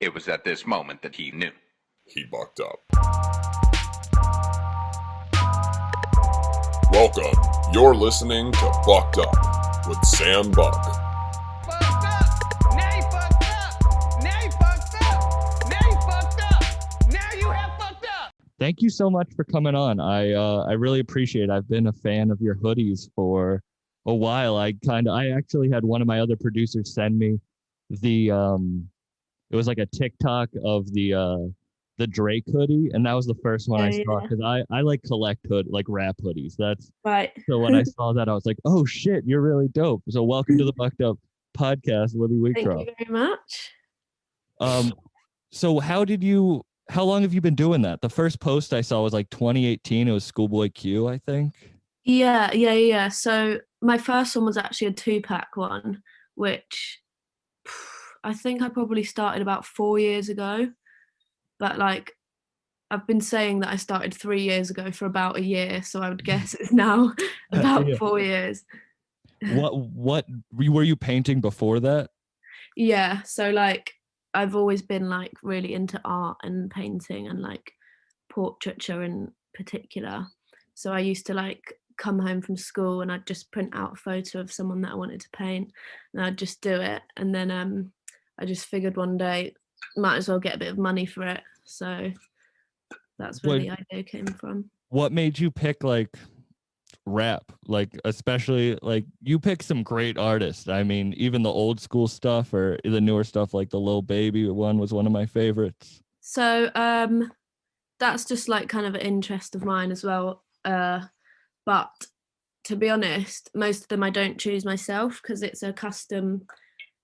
It was at this moment that he knew. He bucked up. Welcome. You're listening to Bucked Up with Sam Buck. Fucked up. Now you fucked up. Now you fucked up. Now you fucked up. Now you have fucked up. Thank you so much for coming on. I really appreciate it. I've been a fan of your hoodies for a while. I actually had one of my other producers send me the it was like a TikTok of the Drake hoodie, and that was the first one I saw because I like collect rap hoodies. That's right. So when I saw that, I was like, oh shit, you're really dope. So welcome to the Bucked Up podcast, Libby Wheatcroft. Thank you very much. So how long have you been doing that? The first post I saw was like 2018. It was Schoolboy Q, I think. Yeah. So my first one was actually a 2-pack one, which I think I probably started about 4 years ago. But like, I've been saying that I started 3 years ago for about a year, so I would guess it's now about 4 years. What were you painting before that? Yeah, so like I've always been like really into art and painting and like portraiture in particular. So I used to like come home from school and I'd just print out a photo of someone that I wanted to paint and I'd just do it. And then I just figured one day might as well get a bit of money for it. So that's where the idea came from. What made you pick like rap? Like, especially like you pick some great artists. I mean, even the old school stuff or the newer stuff, like the Lil Baby one was one of my favorites. So that's just like kind of an interest of mine as well. But to be honest, most of them I don't choose myself because it's a custom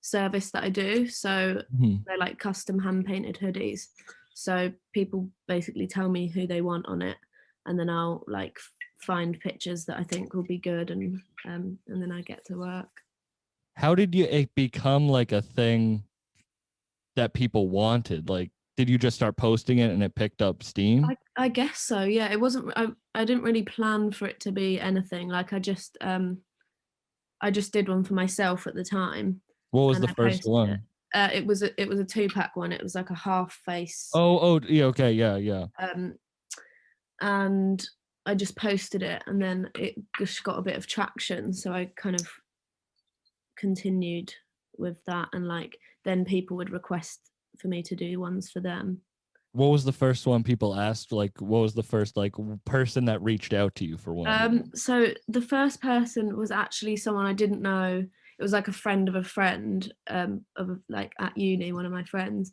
service that I do. So they're like custom hand painted hoodies. So people basically tell me who they want on it, and then I'll like find pictures that I think will be good, and then I get to work. How did it become like a thing that people wanted? Like, did you just start posting it and it picked up steam? I guess so. Yeah, it wasn't. I didn't really plan for it to be anything. Like I just did one for myself at the time. What was the first one? It was a 2-pack one. It was like a half face. Oh, yeah, okay, yeah. And I just posted it, and then it just got a bit of traction. So I kind of continued with that, and like then people would request for me to do ones for them. What was the first one people asked? Like, what was the first like person that reached out to you for one? So the first person was actually someone I didn't know. It was like a friend of a friend, of like at uni, one of my friends,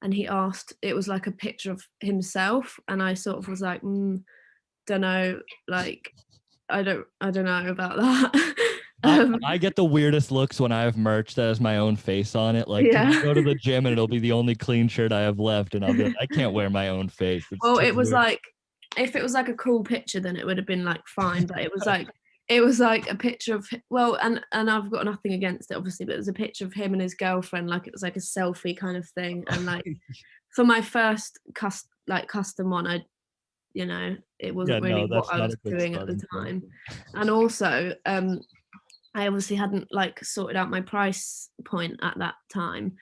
and he asked. It was like a picture of himself, and I sort of was like, don't know, like I don't know about that. I get the weirdest looks when I have merch that has my own face on it. Like, can you go to the gym and it'll be the only clean shirt I have left, and I'll be like, I can't wear my own face. Well, it was weird. Like, if it was like a cool picture, then it would have been like fine. But it was like a picture of, well, and I've got nothing against it, obviously, but it was a picture of him and his girlfriend. Like it was like a selfie kind of thing. And like for my first custom one, it wasn't really what I was doing at the time. And also, I obviously hadn't like sorted out my price point at that time.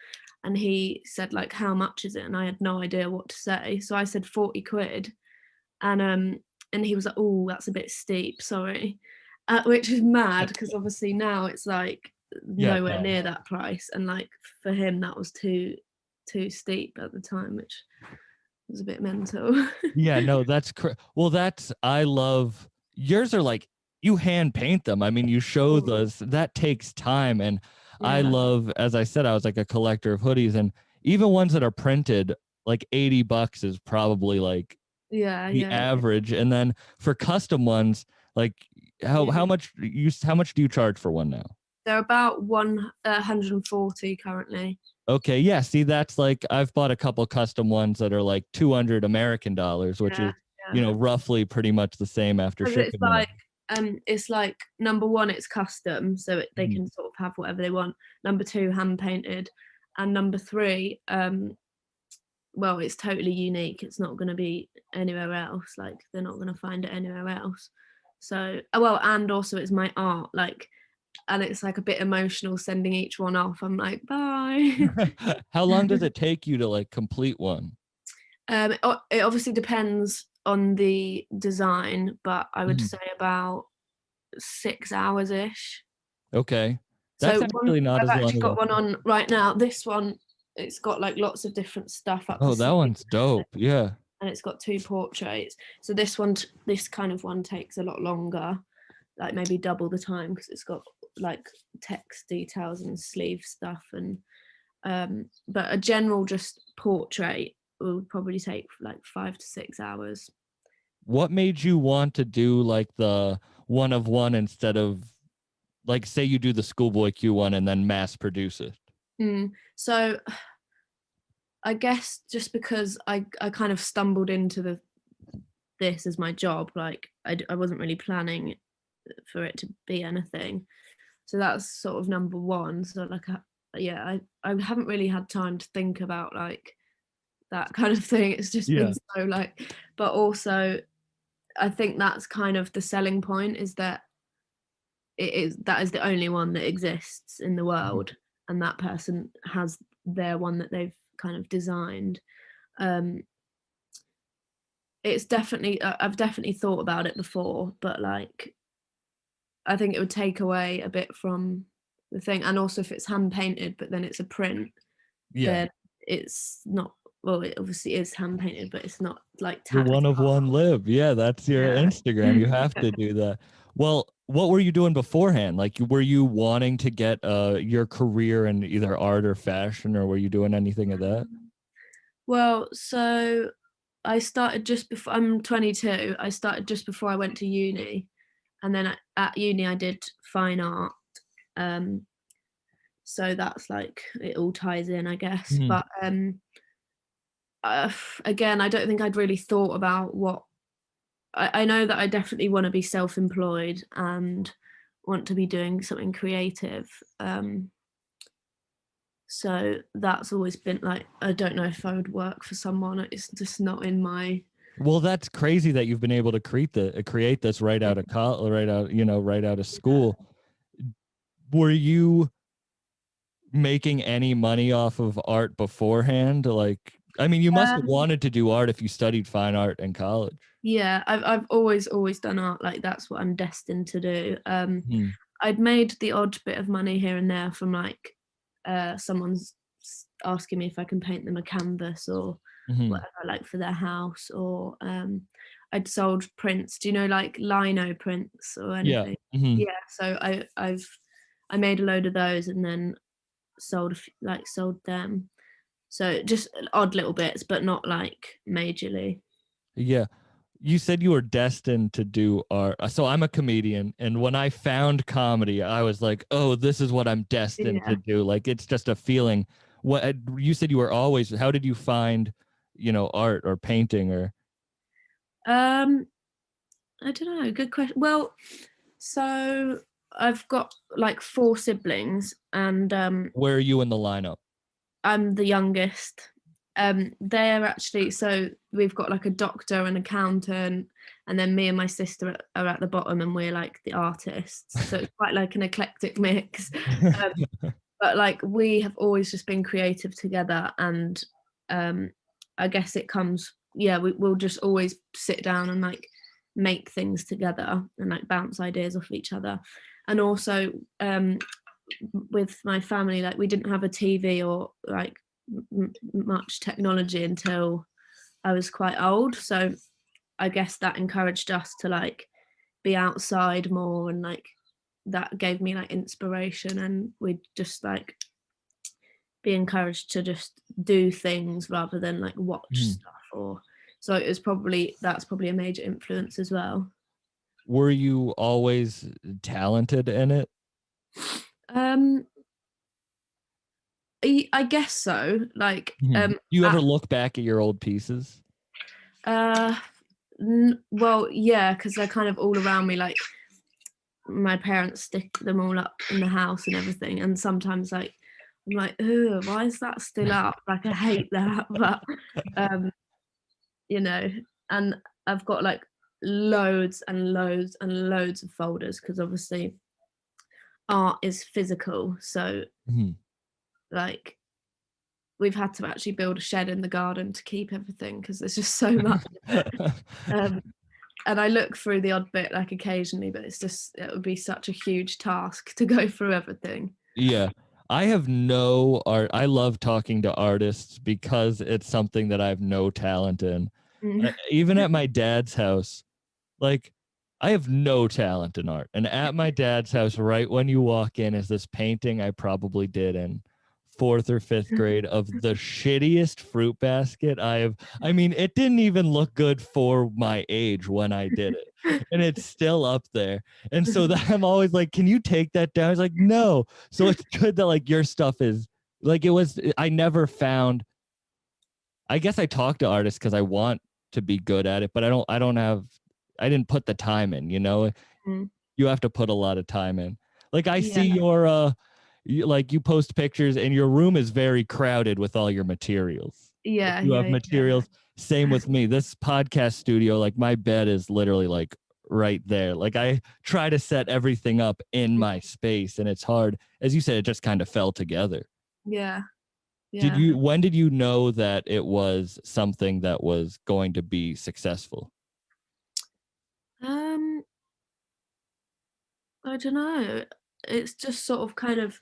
And he said like, how much is it? And I had no idea what to say. So I said 40 quid. And he was like, oh, that's a bit steep, sorry. Which is mad because obviously now it's like nowhere near that price. And like for him, that was too steep at the time, which was a bit mental. Yeah, no, that's I love yours are like, you hand paint them. I mean, you show those, that takes time. And I love, as I said, I was like a collector of hoodies, and even ones that are printed, like $80 is probably like the average. And then for custom ones, like how much do you charge for one now? They're about 140 currently. Okay, yeah. See, that's like I've bought a couple custom ones that are like $200 American dollars, which is roughly pretty much the same after shipping. It's like number one, it's custom, so they can sort of have whatever they want. Number two, hand painted, and number three, well, it's totally unique. It's not going to be anywhere else. Like they're not going to find it anywhere else. So, well, and also it's my art. Like and it's like a bit emotional sending each one off. I'm like, bye. How long does it take you to like complete one? It obviously depends on the design, but I would Mhm. say about 6 hours ish. Okay. That's So actually not I've as long actually as I got one on right now. This one, it's got like lots of different stuff up the Oh, that sleeve, one's dope. Yeah. and it's got 2 portraits. So this kind of one takes a lot longer, like maybe double the time, because it's got like text details and sleeve stuff, and but a general just portrait will probably take like 5 to 6 hours. What made you want to do like the one of one instead of like say you do the schoolboy Q one and then mass produce it? So I guess just because I kind of stumbled into this as my job, like I wasn't really planning for it to be anything. So that's sort of number one. So like, yeah, I haven't really had time to think about like that kind of thing. It's just Yeah. been so like, but also I think that's kind of the selling point, is that that is the only one that exists in the world, and that person has their one that they've kind of designed. Um, it's definitely I've definitely thought about it before, but like I think it would take away a bit from the thing, and also if it's hand painted but then it's a print, Yeah. then it's not, well, it obviously is hand painted, but it's not like You're tacked 1of1 Lib. Yeah, that's your Yeah. Instagram. You have to do that. Well, what were you doing beforehand? Like, were you wanting to get your career in either art or fashion, or were you doing anything of that? Well, so I started just before, I'm 22. I started just before I went to uni, and then at uni I did fine art. Um, so that's like it all ties in, I guess. Mhm. But again, I don't think I'd really thought about what I know that I definitely want to be self-employed and want to be doing something creative. So that's always been like, I don't know if I would work for someone. It's just not in my. Well, that's crazy that you've been able to create this right out of college, right out of school. Were you making any money off of art beforehand? Like, I mean, you must have wanted to do art if you studied fine art in college. Yeah, I've always done art. Like that's what I'm destined to do. Hmm. I'd made the odd bit of money here and there from like someone's asking me if I can paint them a canvas or Hmm. whatever, like for their house, or I'd sold prints. Do you know like lino prints or Yeah. anything? Hmm. Yeah. So I made a load of those and then sold them. So just odd little bits, but not like majorly. Yeah. You said you were destined to do art. So I'm a comedian, and when I found comedy, I was like, "Oh, this is what I'm destined to Yeah. do." Like it's just a feeling. What you said you were always. How did you find, art or painting or? Um, I don't know. Good question. Well, so I've got like 4 siblings, and Where are you in the lineup? I'm the youngest. They're actually, so we've got like a doctor, an accountant, and then me and my sister are at the bottom, and we're like the artists. So it's quite like an eclectic mix. Um, but like we have always just been creative together, and I guess it comes, yeah, we'll just always sit down and like make things together and like bounce ideas off each other. And also with my family, like we didn't have a TV or like much technology until I was quite old, so I guess that encouraged us to like be outside more, and like that gave me like inspiration, and we'd just like be encouraged to just do things rather than like watch Mhm. stuff. Or so that's probably a major influence as well. Were you always talented in it? um I guess so, like Mhm. You at, ever look back at your old pieces? uh well, yeah, because they're kind of all around me, like my parents stick them all up in the house and everything, and sometimes like I'm like, oh, why is that still up? Like I hate that. But um you know, and I've got like loads and loads and loads of folders, because obviously art is physical. So Mhm. like we've had to actually build a shed in the garden to keep everything because there's just so much of it. And I look through the odd bit like occasionally, but it would be such a huge task to go through everything. Yeah. I have no art. I love talking to artists because it's something that I have no talent in. Even at my dad's house, like I have no talent in art. And at my dad's house, right when you walk in, is this painting I probably did in fourth or fifth grade of the shittiest fruit basket I have. I mean, it didn't even look good for my age when I did it. And it's still up there. And so that I'm always like, can you take that down? It's like, no. So it's good that like your stuff is like I never found, I guess I talk to artists because I want to be good at it, but I didn't put the time in, you know? Mm. You have to put a lot of time in. Like I see Yeah. your you post pictures and your room is very crowded with all your materials. Yeah, You yeah, have materials. Same with me. This podcast studio, like my bed is literally like right there. Like I try to set everything up in my space and it's hard. As you said, it just kind of fell together. yeah, yeah. When did you know that it was something that was going to be successful? I don't know. It's just sort of kind of,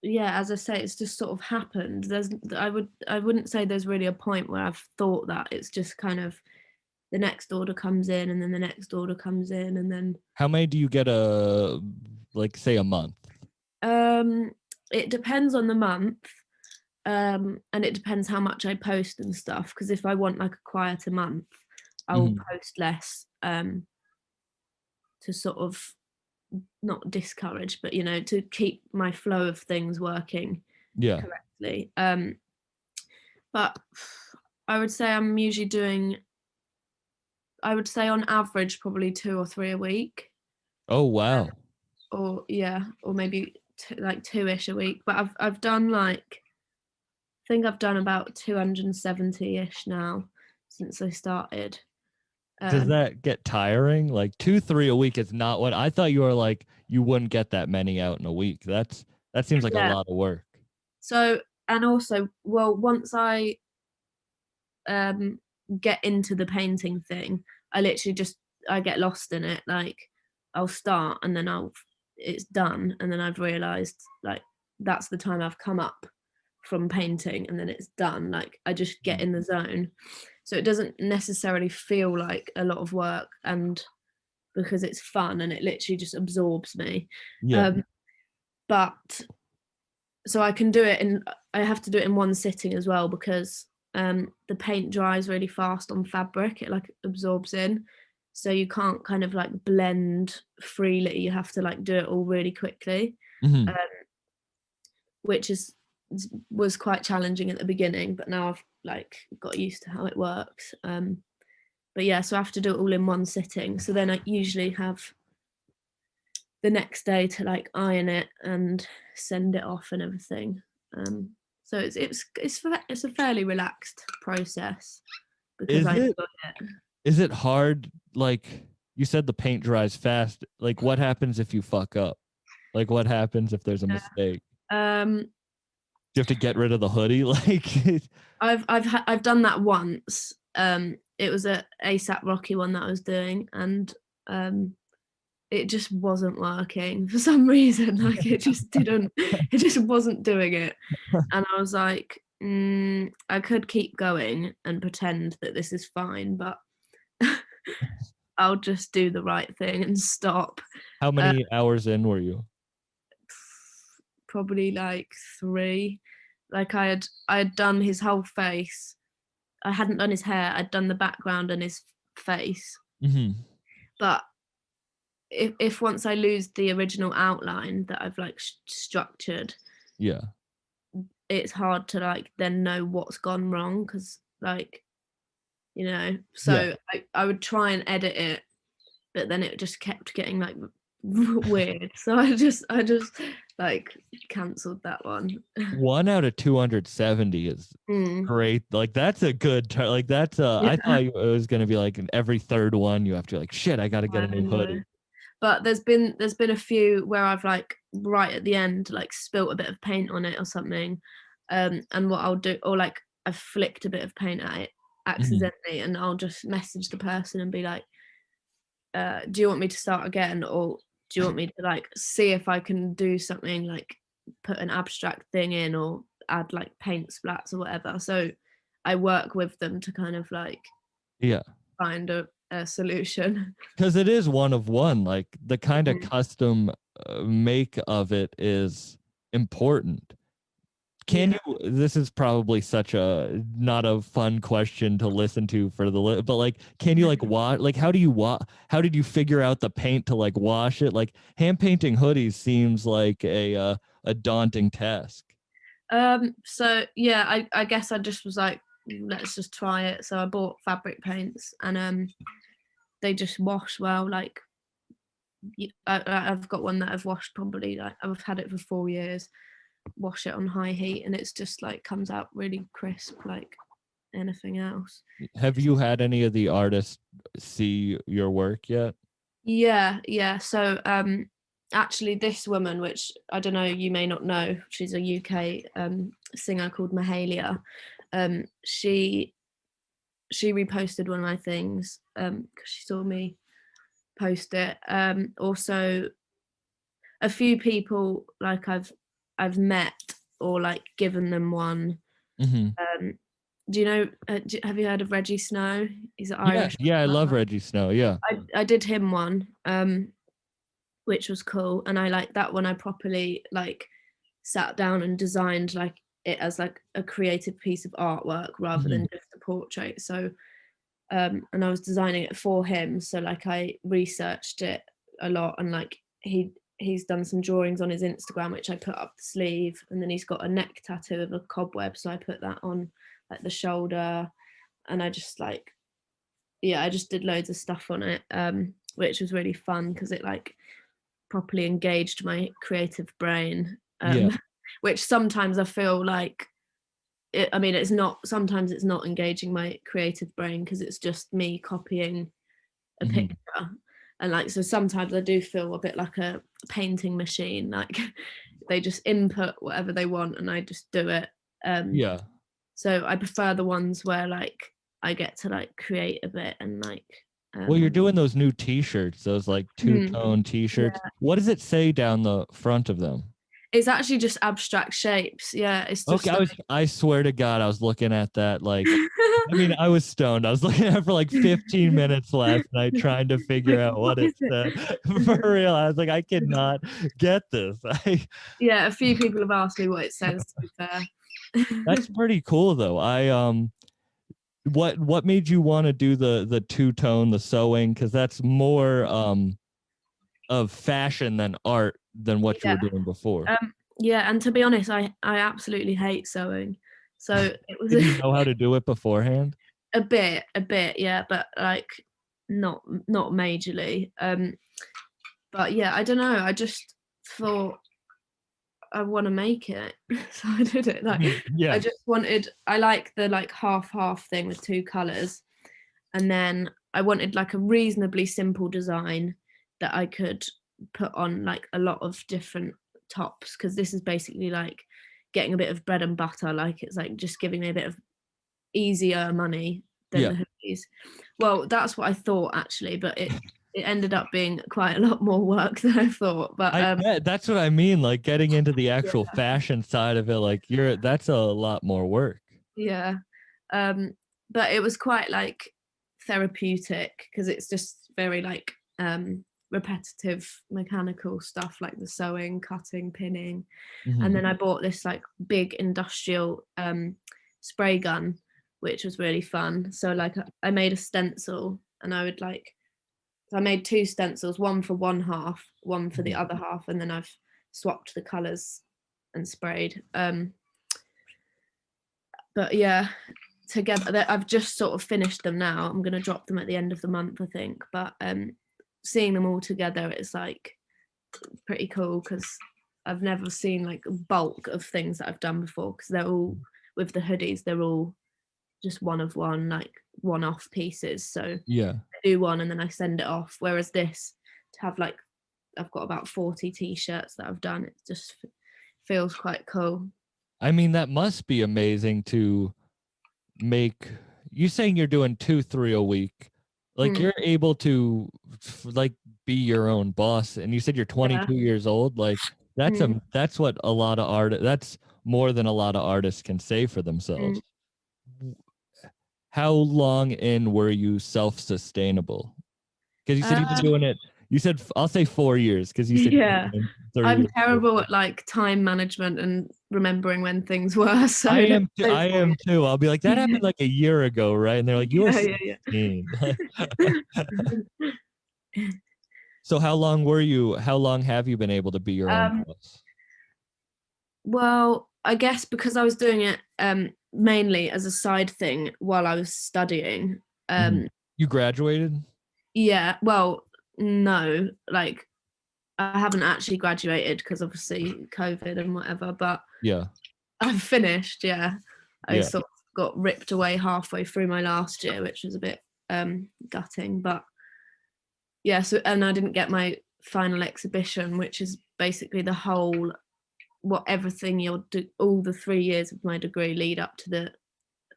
yeah, as I say, it's just sort of happened. I wouldn't say there's really a point where I've thought that. It's just kind of the next order comes in and then the next order comes in and then How many do you get like say a month? it depends on the month. And it depends how much I post and stuff. Because if I want like a quieter month, I'll Mhm. post less to sort of not discourage, but to keep my flow of things working Yeah. correctly. But I would say I'm usually doing, I would say on average probably 2 or 3 a week, Oh wow. or yeah, or maybe like two-ish a week. But I've done like, I think I've done about 270-ish now since I started. Does that get tiring? Like 2, 3 a week is not what I thought. You were like you wouldn't get that many out in a week. That seems like a Yeah. lot of work. So, and also, well, once I get into the painting thing, I literally I get lost in it. Like I'll start and then it's done, and then I've realized like that's the time I've come up from painting, and then it's done. Like I just get in the zone, so it doesn't necessarily feel like a lot of work, and because it's fun and it literally just absorbs me. Yeah. But so I can do it I have to do it in one sitting as well, because the paint dries really fast on fabric. It like absorbs in, so you can't kind of like blend freely. You have to like do it all really quickly, Mhm. which was quite challenging at the beginning, but now I've like got used to how it works. But yeah, so I have to do it all in one sitting. So then I usually have the next day to like iron it and send it off and everything. So it's a fairly relaxed process because Is I it enjoy it. is it hard? Like you said, the paint dries fast. Like what happens if you fuck up? Like what happens if there's a mistake? Um, Do you have to get rid of the hoodie? Like I've done that once. It was a ASAP Rocky one that I was doing, and it just wasn't working for some reason. Like it just wasn't doing it. And I was like, I could keep going and pretend that this is fine, but I'll just do the right thing and stop. how many hours in were you? Probably like 3. Like I had done his whole face. I hadn't done his hair. I'd done the background and his face. Mm-hmm. But if once I lose the original outline that I've like structured, Yeah. it's hard to like then know what's gone wrong, because like so I would try and edit it, but then it just kept getting like weird, so I just like cancelled that one. 1 out of 270 is great. Like that's a good like that's I thought it was gonna be like in every third one you have to like shit, I gotta get a new hoodie. But there's been a few where I've like right at the end like spilt a bit of paint on it or something, and what I'll do, or like I've flicked a bit of paint at it accidentally, and I'll just message the person and be like, do you want me to start again, or do you want me to like see if I can do something like put an abstract thing in or add like paint splats or whatever. So I work with them to kind of like Yeah. find a solution. Because it is 1of1. Like the kind of custom make of it is important. Can you, this is probably such a not a fun question to listen to for the but like, can you like wash, like how did you figure out the paint to like wash it? Like hand painting hoodies seems like a daunting task. So yeah, I guess I just was like, let's just try it. So I bought fabric paints, and they just wash well. Like I've got one that I've washed probably, like I've had it for 4 years, wash it on high heat, and it's just like comes out really crisp like anything else. Have you had any of the artists see your work yet? Yeah. So actually this woman, which I don't know, you may not know, she's a UK singer called Mahalia. She reposted one of my things because she saw me post it. Also a few people like I've met or like given them one. Do you know, have you heard of Reggie Snow? He's an Irish. Yeah, I love Reggie Snow. Yeah. I did him one, which was cool. And I like that one. I properly like sat down and designed like it as like a creative piece of artwork rather than just a portrait. So, and I was designing it for him. So like I researched it a lot, and like he's done some drawings on his Instagram, which I put up the sleeve, and then he's got a neck tattoo of a cobweb. So I put that on like the shoulder, and I just like, yeah, I just did loads of stuff on it, which was really fun because it like properly engaged my creative brain, which sometimes I feel like sometimes it's not engaging my creative brain because it's just me copying a picture, and like so sometimes I do feel a bit like a painting machine, like they just input whatever they want and I just do it. So I prefer the ones where like I get to like create a bit and like well, you're doing those new t-shirts, those like two-tone t-shirts. What does it say down the front of them? It's actually just abstract shapes. Yeah, it's just okay. I swear to God, I was looking at that like I mean, I was stoned. I was looking at it for like 15 minutes last night trying to figure out what it said. For real, I was like, I cannot get this. Yeah, a few people have asked me what it says, to be fair. That's pretty cool though. What made you want to do the two-tone, the sewing? Because that's more of fashion than art than what you were doing before. Yeah, and to be honest, I absolutely hate sewing. So it was. Did you know how to do it beforehand? A bit, yeah, but like not majorly. But yeah, I don't know. I just thought I want to make it, so I did it. Like, yeah. I like the like half thing with 2 colors, and then I wanted like a reasonably simple design that I could put on like a lot of different tops, because this is basically like getting a bit of bread and butter. Like it's like just giving me a bit of easier money than the hoodies. Well, that's what I thought actually, but it ended up being quite a lot more work than I thought. But that's what I mean, like getting into the actual fashion side of it, like that's a lot more work. Yeah. But it was quite like therapeutic because it's just very like repetitive mechanical stuff like the sewing, cutting, pinning. And then I bought this like big industrial spray gun, which was really fun. So like I made a stencil, and I would like, so I made 2 stencils, one for one half, one for the other half, and then I've swapped the colors and sprayed. But yeah, together I've just sort of finished them now. I'm going to drop them at the end of the month, I think. But seeing them all together, it's like pretty cool because I've never seen like a bulk of things that I've done before, because they're all, with the hoodies, they're all just 1of1, like one-off pieces. So yeah, I do one and then I send it off, whereas this, to have like I've got about 40 t-shirts that I've done. It just feels quite cool. I mean, that must be amazing to make. You saying you're doing 2-3 a week, like you're able to like be your own boss, and you said you're 22 years old. Like that's what a lot of that's more than a lot of artists can say for themselves. How long in were you self-sustainable? Because you said you've been doing it. You said I'll say 4 years because you said Yeah, I'm years. terrible at like time management and remembering when things were. So I am too. I'll be like, that happened like a year ago, right? And they're like, you were 16. So how long have you been able to be your own boss? Well, I guess because I was doing it mainly as a side thing while I was studying. You graduated? Yeah, well, no, like I haven't actually graduated because obviously COVID and whatever, but yeah, I've finished. Yeah, I Yeah. sort of got ripped away halfway through my last year, which was a bit gutting, but yeah. So, and I didn't get my final exhibition, which is basically the whole everything you'll do, all the 3 years of my degree lead up to the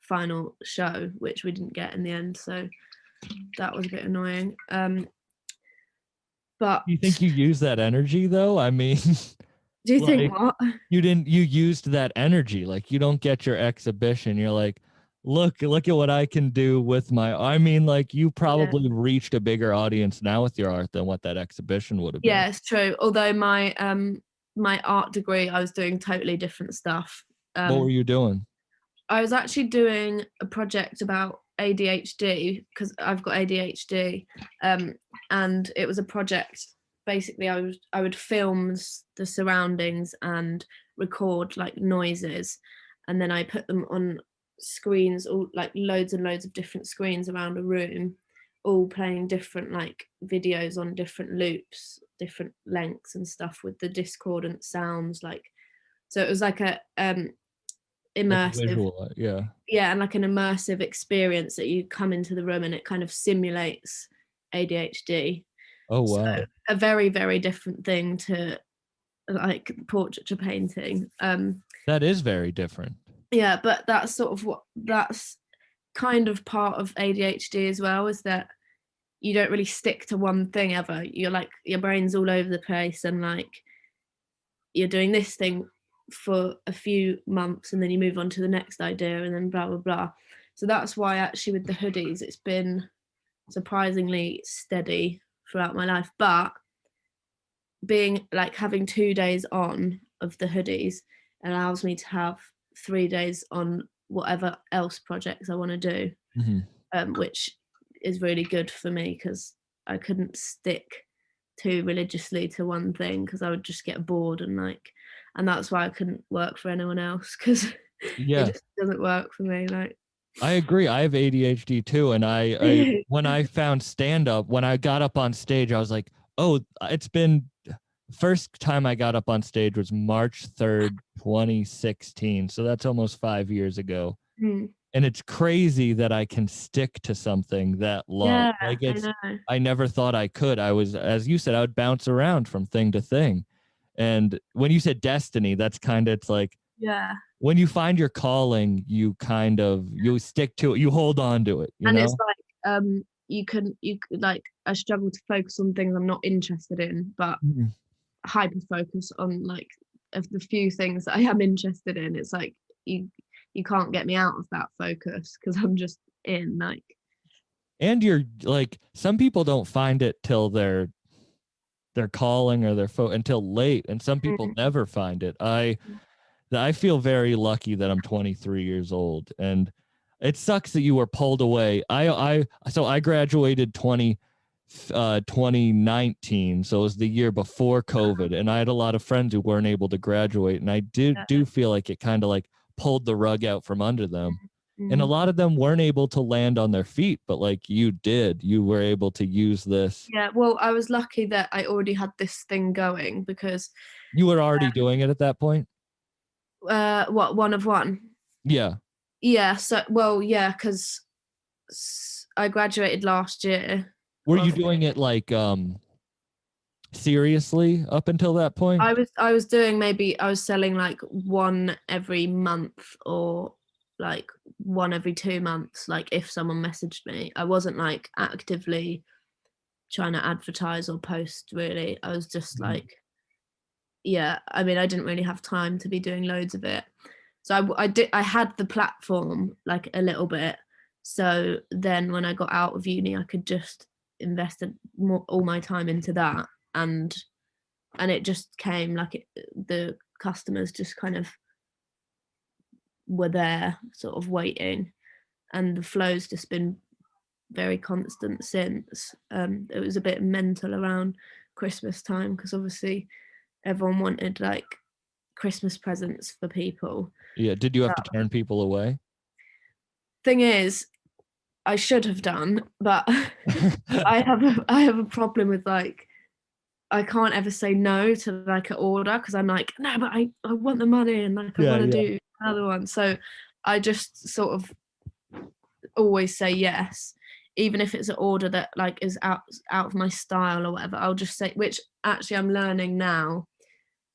final show, which we didn't get in the end. So that was a bit annoying. But Do you think you use that energy though? I mean, do you like, think what? you used that energy. Like you don't get your exhibition. You're like, look at what I can do with I mean, like you probably reached a bigger audience now with your art than what that exhibition would have been. Yeah, it's true. Although my my art degree, I was doing totally different stuff. What were you doing? I was actually doing a project about ADHD because I've got ADHD, and it was a project. Basically, I would film the surroundings and record like noises, and then I put them on screens, all like loads and loads of different screens around a room, all playing different like videos on different loops, different lengths and stuff with the discordant sounds. Like, so it was like a immersive, like and like an immersive experience that you come into the room and it kind of simulates ADHD. Oh wow. So a very, very different thing to like portraiture painting. That is very different. Yeah, but that's sort of that's kind of part of ADHD as well, is that you don't really stick to one thing ever. You're like, your brain's all over the place and like you're doing this thing for a few months and then you move on to the next idea and then blah blah blah. So that's why actually with the hoodies it's been surprisingly steady throughout my life, but being like having 2 days on of the hoodies allows me to have 3 days on whatever else projects I want to do, which is really good for me because I couldn't stick too religiously to one thing because I would just get bored and that's why I couldn't work for anyone else because it just doesn't work for me. Like, I agree. I have ADHD too, and I when I found stand up, when I got up on stage, I was like, oh, it's been. First time I got up on stage was March 3rd, 2016. So that's almost 5 years ago. And it's crazy that I can stick to something that long. Yeah, like I never thought I could. I was, as you said, I would bounce around from thing to thing. And when you said destiny, that's kind of, it's like, when you find your calling, you stick to it, you hold on to it. It's like, you like, I struggle to focus on things I'm not interested in, but hyper focus on like of the few things that I am interested in. It's like you can't get me out of that focus because I'm just in like. And you're like, some people don't find it till their calling or until late, and some people never find it. I feel very lucky that I'm 23 years old, and it sucks that you were pulled away. So I graduated 2019, so it was the year before COVID, and I had a lot of friends who weren't able to graduate, and I do feel like it kind of like pulled the rug out from under them. And a lot of them weren't able to land on their feet, but like you did, you were able to use this. Yeah, well, I was lucky that I already had this thing going because you were already doing it at that point. What, 1of1? Yeah, so because I graduated last year. Were you doing it like seriously up until that point? I was doing, maybe I was selling like one every month, or like one every 2 months, like if someone messaged me. I wasn't like actively trying to advertise or post, really. I was just like, yeah, I mean, I didn't really have time to be doing loads of it. So I had the platform like a little bit. So then when I got out of uni, I could just invest all my time into that, and it just came like the customers just kind of were there, sort of waiting, and the flow's just been very constant since. It was a bit mental around Christmas time, because obviously everyone wanted like Christmas presents for people. Yeah. Did you have to turn people away? Thing is, I should have done, but I have a problem with like, I can't ever say no to like an order, because I'm like, no, but I want the money, and like I Yeah, want to yeah. do another one. So I just sort of always say yes, even if it's an order that like is out of my style or whatever. I'll just say, which actually I'm learning now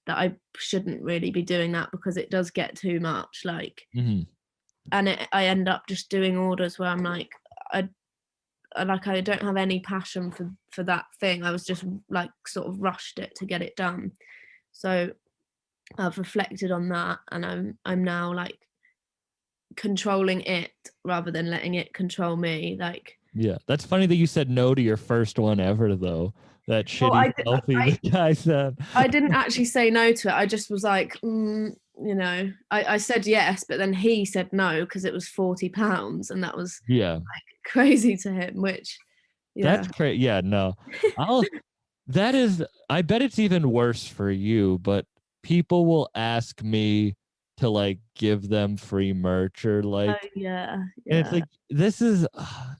that I shouldn't really be doing that, because it does get too much. Like, Hmm. and I end up just doing orders where I'm like, I don't have any passion for that thing. I was just like sort of rushed it to get it done. So I've reflected on that, and I'm now like controlling it rather than letting it control me. Like, Yeah. That's funny that you said no to your first one ever, though. That well, shitty selfie the guy said. I didn't actually say no to it. I just was like, I said yes, but then he said no because it was £40, and that was Yeah. crazy to him. Which, yeah, That's crazy. Yeah, no. I'll that is I bet it's even worse for you, but people will ask me to like give them free merch or oh, like, yeah, and it's yeah, like this is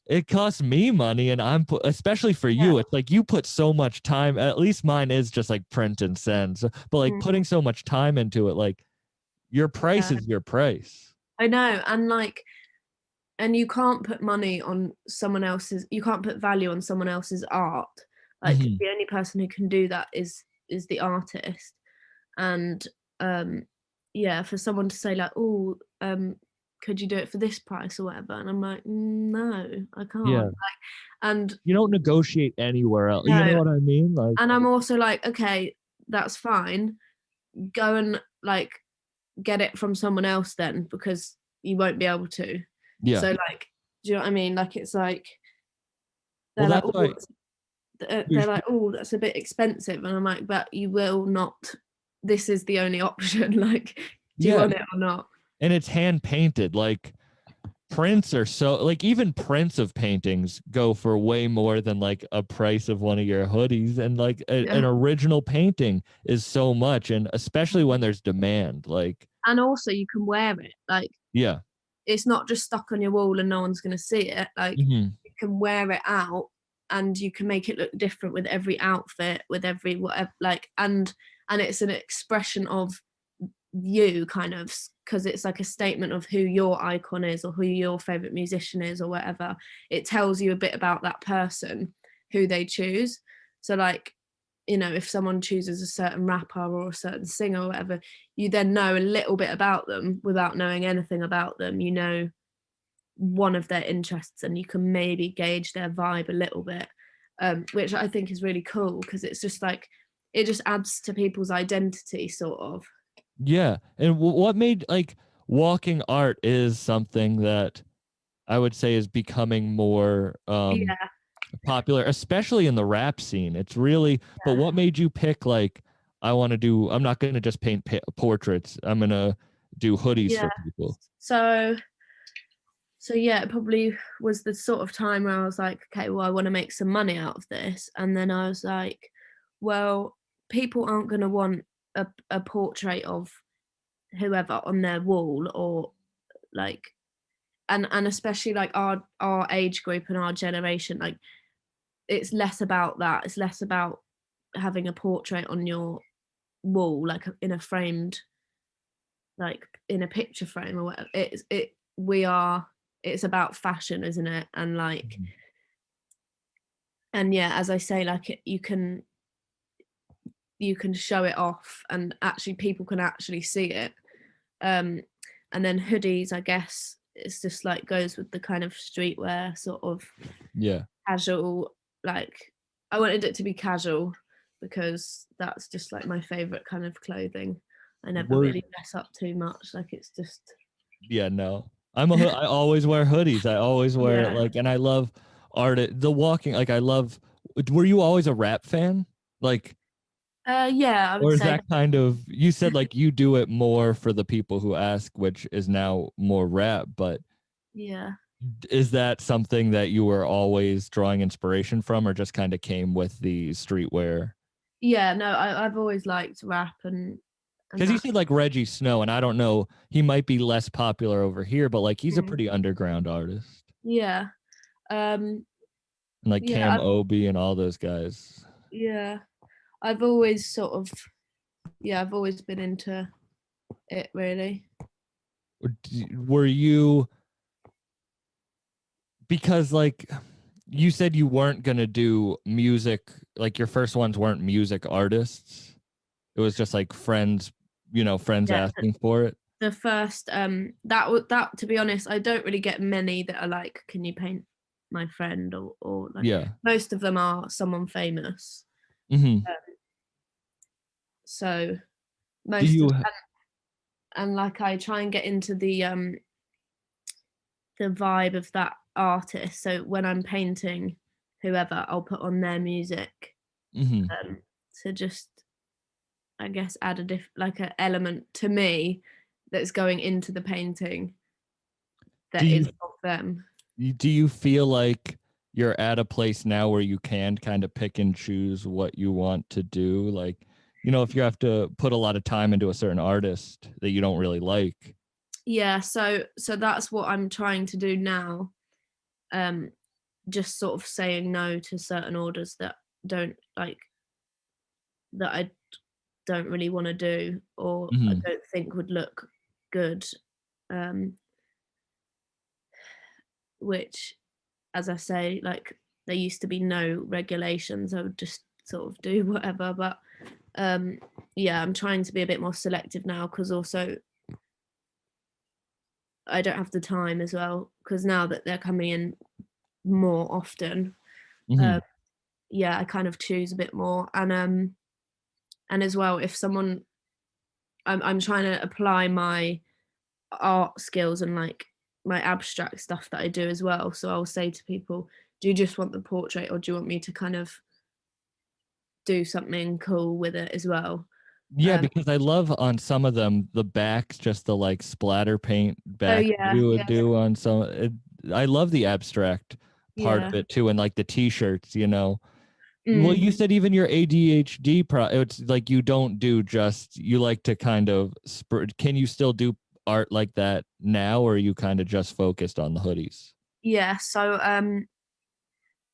it costs me money, and especially for yeah. you, it's like you put so much time, at least mine is just like print and send. So, but like Mm, putting so much time into it, like your price yeah. is your price. I know, and like, and you can't put money on someone else's. You can't put value on someone else's art. Like, Mhm. the only person who can do that is the artist. And yeah, for someone to say like, oh, could you do it for this price or whatever, and I'm like, no, I can't. Yeah. Like, and You don't negotiate anywhere else. You know no, what I mean? Like, and I'm also like, okay, that's fine, go and like get it from someone else then, because you won't be able to. yeah. So like, do you know what I mean? Like, it's like Well, they're like, that's oh, why they're like, oh, that's a bit expensive, and I'm like, but you will not. This is the only option. Like, do you yeah, want it or not? and it's hand painted. Like prints are so like even prints of paintings go for way more than like a price of one of your hoodies, and like an Yeah. original painting is so much, and especially when there's demand. Like, And also, you can wear it. Like, yeah. it's not just stuck on your wall and no one's going to see it. Like, Mhm. you can wear it out, and you can make it look different with every outfit, with every whatever. Like, and it's an expression of you, kind of, because it's like a statement of who your icon is, or who your favorite musician is, or whatever. It tells you a bit about that person, who they choose. So like, if someone chooses a certain rapper or a certain singer or whatever, you then know a little bit about them without knowing anything about them. You know one of their interests, and you can maybe gauge their vibe a little bit, which I think is really cool, because it's just like, it just adds to people's identity, sort of. Yeah. And what made like walking art is something that I would say is becoming more Yeah. popular, especially in the rap scene. It's really, but what made you pick like, I'm not going to just paint portraits. I'm going to do hoodies Yeah. for people. So yeah, it probably was the sort of time where I was like, okay, well, I want to make some money out of this. And then I was like, well, people aren't going to want a portrait of whoever on their wall, or like, and especially like our age group and our generation, like, it's less about that. It's less about having a portrait on your wall, like in a framed, like in a picture frame or whatever. It's about fashion, isn't it? And like, Mhm. and yeah, as I say, like, you can you can show it off and actually people can actually see it. And then hoodies, I guess it's just like goes with the kind of streetwear sort of casual, like I wanted it to be casual because that's just like my favorite kind of clothing. I never really dress up too much, like it's just no, I always wear hoodies. I always wear like, and I love the walking, like I love. Were you always a rap fan? Like yeah, I would or is say that kind of, you said like you do it more for the people who ask, which is now more rap, but yeah. is that something that you were always drawing inspiration from, or just kind of came with the streetwear? Yeah, no, I've always liked rap and Because you said like Reggie Snow, and I don't know, he might be less popular over here, but like he's a pretty underground artist. Yeah. And like Yeah, Cam Obi and all those guys. yeah. I've always sort of, I've always been into it really. Were you, because like you said you weren't going to do music, like your first ones weren't music artists. It was just like friends, friends asking for it. The first, that to be honest, I don't really get many that are like, can you paint my friend or like, most of them are someone famous. So most of, and like I try and get into the vibe of that artist. So when I'm painting whoever, I'll put on their music to just, I guess, add like an element to me that's going into the painting that is of them. Do you feel like you're at a place now where you can kind of pick and choose what you want to do? Like, if you have to put a lot of time into a certain artist that you don't really like. Yeah, so that's what I'm trying to do now. Just sort of saying no to certain orders that don't like, that I don't really want to do, or I don't think would look good. Which, as I say, like there used to be no regulations. I would just sort of do whatever. But I'm trying to be a bit more selective now, because also I don't have the time as well, because now that they're coming in more often, I kind of choose a bit more. And as well, if someone, I'm trying to apply my art skills and like my abstract stuff that I do as well. So I'll say to people, do you just want the portrait, or do you want me to kind of do something cool with it as well? Yeah, because I love on some of them the backs, just the like splatter paint back you would do on some. I love the abstract part of it too, and like the t-shirts, Well, you said even your ADHD it's like you don't do just, you like to kind of can you still do art like that now, or are you kind of just focused on the hoodies? Yeah, so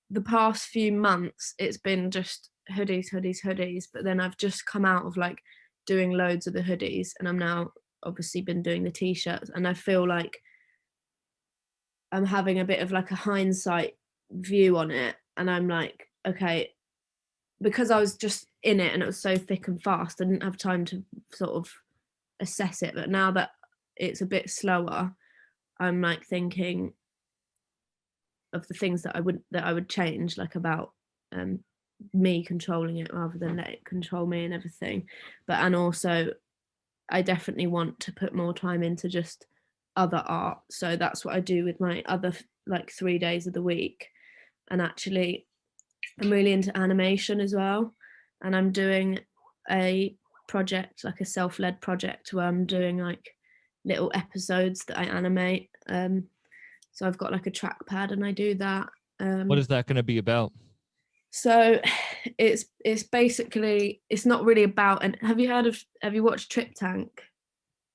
the past few months it's been just hoodies, but then I've just come out of like doing loads of the hoodies, and I'm now obviously been doing the t-shirts, and I feel like I'm having a bit of like a hindsight view on it, and I'm like, okay, because I was just in it and it was so thick and fast, I didn't have time to sort of assess it. But now that it's a bit slower, I'm like thinking of the things that I would change, like about me controlling it rather than let it control me and everything. And also I definitely want to put more time into just other art. So that's what I do with my other like 3 days of the week. And actually I'm really into animation as well, and I'm doing a project, like a self-led project, where I'm doing like little episodes that I animate. So I've got like a trackpad and I do that. What is that going to be about? So it's basically, it's not really about, and have you watched Trip Tank?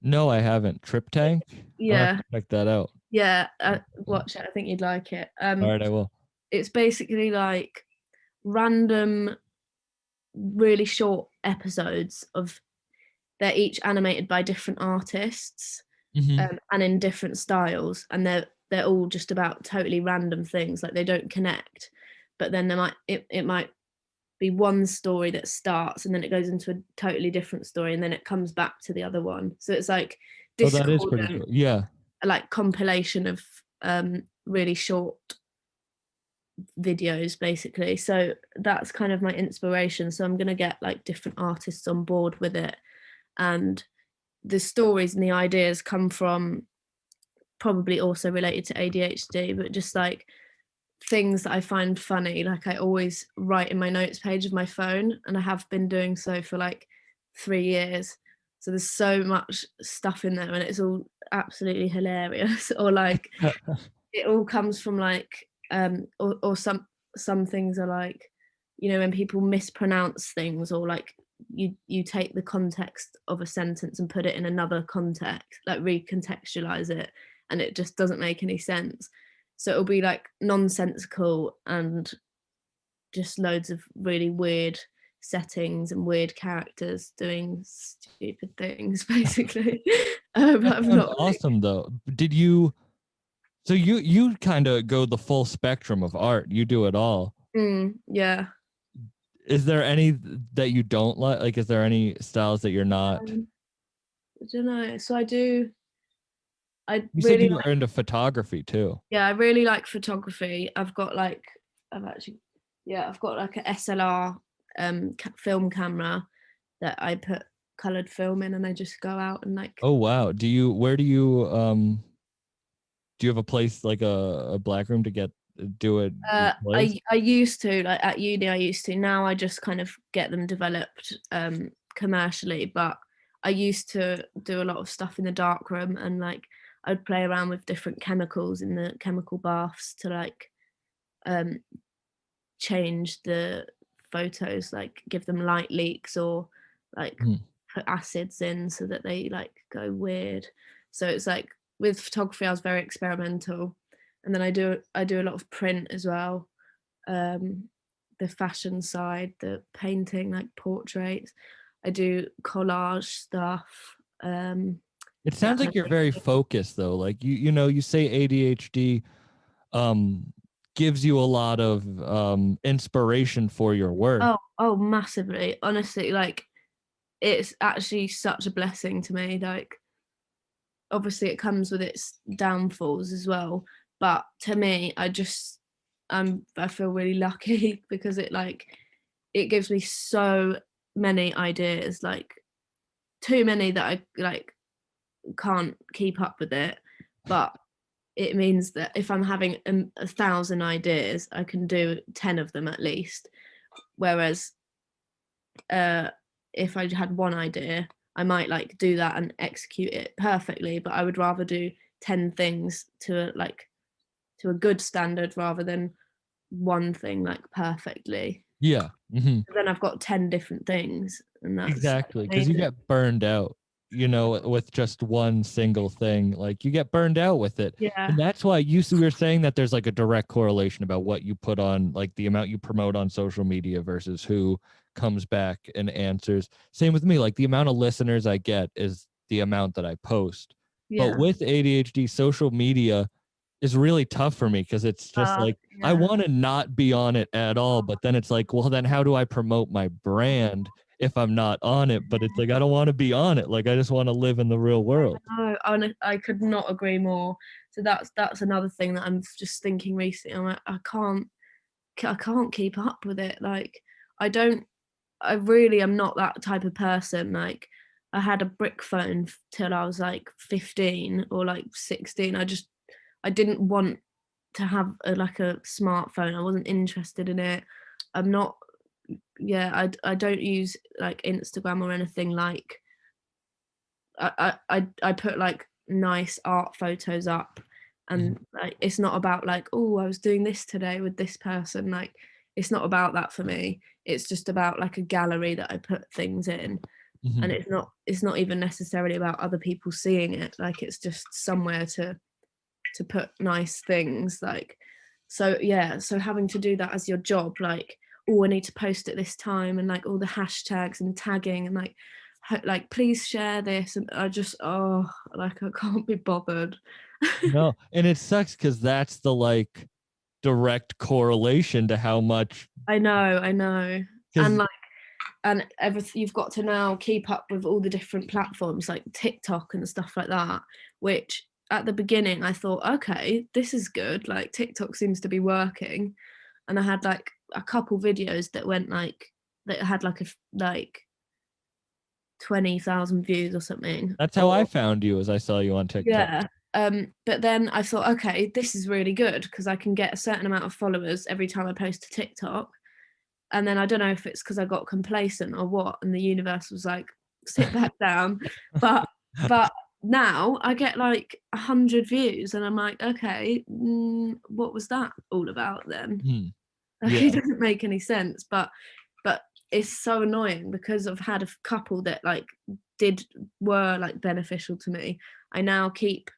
No, I haven't. Trip Tank? Yeah. Check that out. Yeah, watch it. I think you'd like it. All right, I will. It's basically like random, really short episodes they're each animated by different artists, and in different styles, and they're all just about totally random things, like they don't connect, but then it might be one story that starts and then it goes into a totally different story and then it comes back to the other one. So it's like Oh, that is pretty discordant, cool. Yeah. like compilation of really short videos basically. So that's kind of my inspiration. So I'm going to get like different artists on board with it, and the stories and the ideas come from probably also related to ADHD, but just like things that I find funny. Like I always write in my notes page of my phone, and I have been doing so for like 3 years. So there's so much stuff in there and it's all absolutely hilarious. Or like it all comes from like or some things are like, you know, when people mispronounce things, or like you take the context of a sentence and put it in another context, like recontextualize it, and it just doesn't make any sense. So it'll be like nonsensical and just loads of really weird settings and weird characters doing stupid things basically. That But I'm sounds not really, awesome though. Did you, so you kind of go the full spectrum of art. You do it all. yeah. Is there any that you don't like? Like, is there any styles that you're not? I don't know. So I You said really you like, are into photography too. yeah, I really like photography. I've got like I've got like a SLR film camera that I put colored film in, and I just go out and like Oh wow. Where do you have a place like a black room to do it place? I used to, like at uni I used to. Now I just kind of get them developed commercially, but I used to do a lot of stuff in the dark room, and like I'd play around with different chemicals in the chemical baths to like um change the photos, like give them light leaks, or like Hmm. put acids in so that they like go weird. So it's like with photography I was very experimental, and then I do a lot of print as well, the fashion side, the painting, like portraits. I do collage stuff. It Yeah, sounds like you're very focused though. Like you know, you say ADHD gives you a lot of inspiration for your work. oh massively, honestly. Like it's actually such a blessing to me. Like obviously it comes with its downfalls as well, but to me I feel really lucky because it gives me so many ideas, like too many that I like can't keep up with it. But it means that if I'm having 1,000 ideas, I can do 10 of them at least. Whereas if I had one idea, I might like do that and execute it perfectly, but I would rather do 10 things to a good standard rather than one thing like perfectly. Yeah. Hmm. Then I've got 10 different things, and that's Exactly, because you amazing. get burned out, you know, with just one single thing. Like you get burned out with it. Yeah. And that's why we were saying that there's like a direct correlation about what you put on, like the amount you promote on social media versus who comes back and answers. Same with me, like the amount of listeners I get is the amount that I post. But Yeah. with ADHD, social media is really tough for me because it's just like I Yeah. want to not be on it at all, but then it's like, well, then how do I promote my brand if I'm not on it? But it's like I don't want to be on it. Like I just want to live in the real world. No, I could not agree more. So that's another thing that I'm just thinking recently. I'm like, I can't keep up with it. Like I really am not that type of person. Like I had a brick phone till I was like 15 or like 16. I didn't want to have like a smartphone. I wasn't interested in it. I'm not. Yeah, I don't use like Instagram or anything. Like I put like nice art photos up, and like it's not about like, oh, I was doing this today with this person. Like it's not about that for me. It's just about like a gallery that I put things in, Mhm. and it's not even necessarily about other people seeing it. Like it's just somewhere to put nice things. Like so yeah, so having to do that as your job, like, oh, I need to post at this time, and like all the hashtags and tagging, and like please share this, and I just like I can't be bothered. No, and it sucks because that's the like direct correlation to how much I know and like and everything, you've got to now keep up with all the different platforms like TikTok and stuff like that, which at the beginning I thought, okay, this is good, like TikTok seems to be working. And I had like a couple videos that went like that had like 20,000 views or something. That's how I found you, as I saw you on TikTok. Yeah. But then I thought, okay, this is really good because I can get a certain amount of followers every time I post to TikTok. And then I don't know if it's because I got complacent or what, and the universe was like, sit back down. But now I get like 100 views, and I'm like, okay, what was that all about then? Like, it doesn't make any sense. But it's so annoying because I've had a couple that like were like beneficial to me. I now keep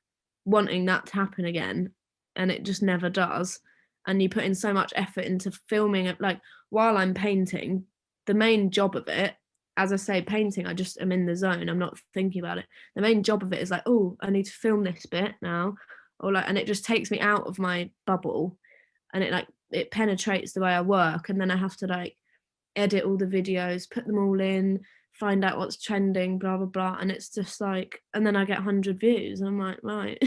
wanting that to happen again, and it just never does. And you put in so much effort into filming it, like while I'm painting, the main job of it, as I say, painting, I just am in the zone, I'm not thinking about it. The main job of it is like, oh, I need to film this bit now, or like, and it just takes me out of my bubble, and it penetrates the way I work, and then I have to like edit all the videos, put them all in, find out what's trending, blah blah blah, and it's just like, and then I get 100 views, and I'm like, right.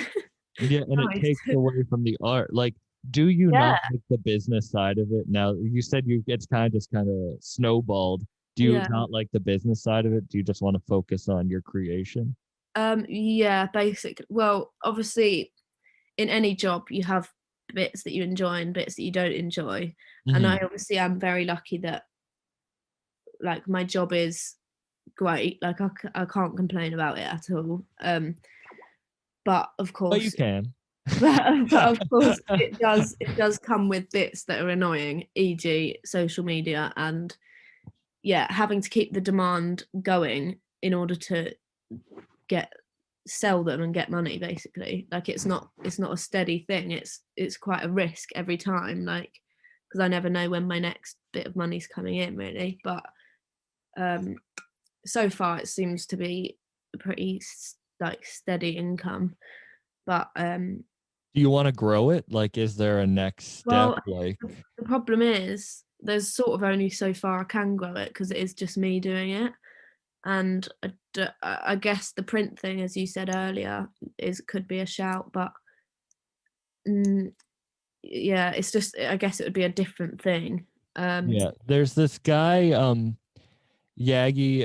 Yeah, and it takes away from the art. Like, do you not like the business side of it? Now, you said it's kind of snowballed. Do you not like the business side of it? Do you just want to focus on your creation? Yeah, basically. Well, obviously, in any job, you have bits that you enjoy and bits that you don't enjoy. And I obviously am very lucky that like my job is great. Like I can't complain about it at all. But of course, But you can. but of course, it does come with bits that are annoying, e.g., social media, and having to keep the demand going in order to sell them and get money. Basically, like it's not a steady thing. It's quite a risk every time, like because I never know when my next bit of money's coming in, really. But so far, it seems to be a pretty like steady income. But do you want to grow it? Like, is there a next step? Well, like the problem is there's sort of only so far I can grow it because it is just me doing it. And I guess the print thing, as you said earlier, could be a shout, but it's just, I guess it would be a different thing. There's this guy, Yagi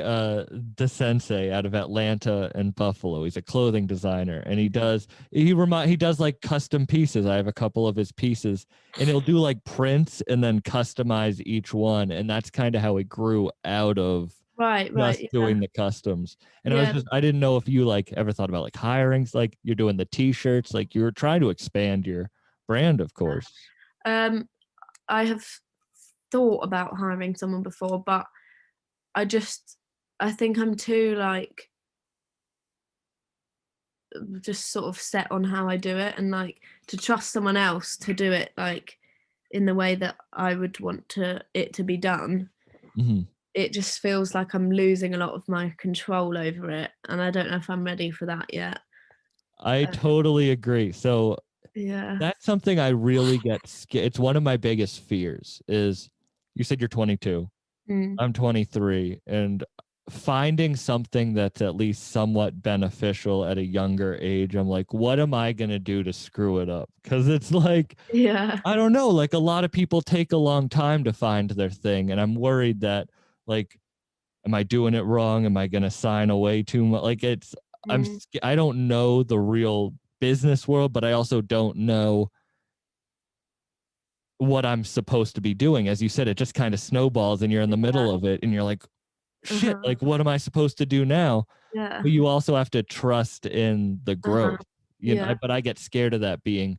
DeSensei out of Atlanta and Buffalo. He's a clothing designer, and he does like custom pieces. I have a couple of his pieces, and he'll do like prints and then customize each one, and that's kind of how it grew out of doing the customs. And I didn't know if you like ever thought about like hiring, like you're doing the t-shirts, like you're trying to expand your brand, of course. I have thought about hiring someone before, but I think I'm too like just sort of set on how I do it, and like to trust someone else to do it like in the way that I would want it to be done. It just feels like I'm losing a lot of my control over it, and I don't know if I'm ready for that yet. I totally agree. So that's something I really get scared. It's one of my biggest fears. Is you said you're 22. I'm 23, and finding something that's at least somewhat beneficial at a younger age, I'm like, what am I going to do to screw it up? Because it's like, I don't know, like a lot of people take a long time to find their thing, and I'm worried that like, am I doing it wrong? Am I going to sign away too much? Like I don't know the real business world, but I also don't know what I'm supposed to be doing. As you said, it just kind of snowballs, and you're in the middle of it, and you're like, shit, like what am I supposed to do now? But you also have to trust in the growth. You know, but I get scared of that being,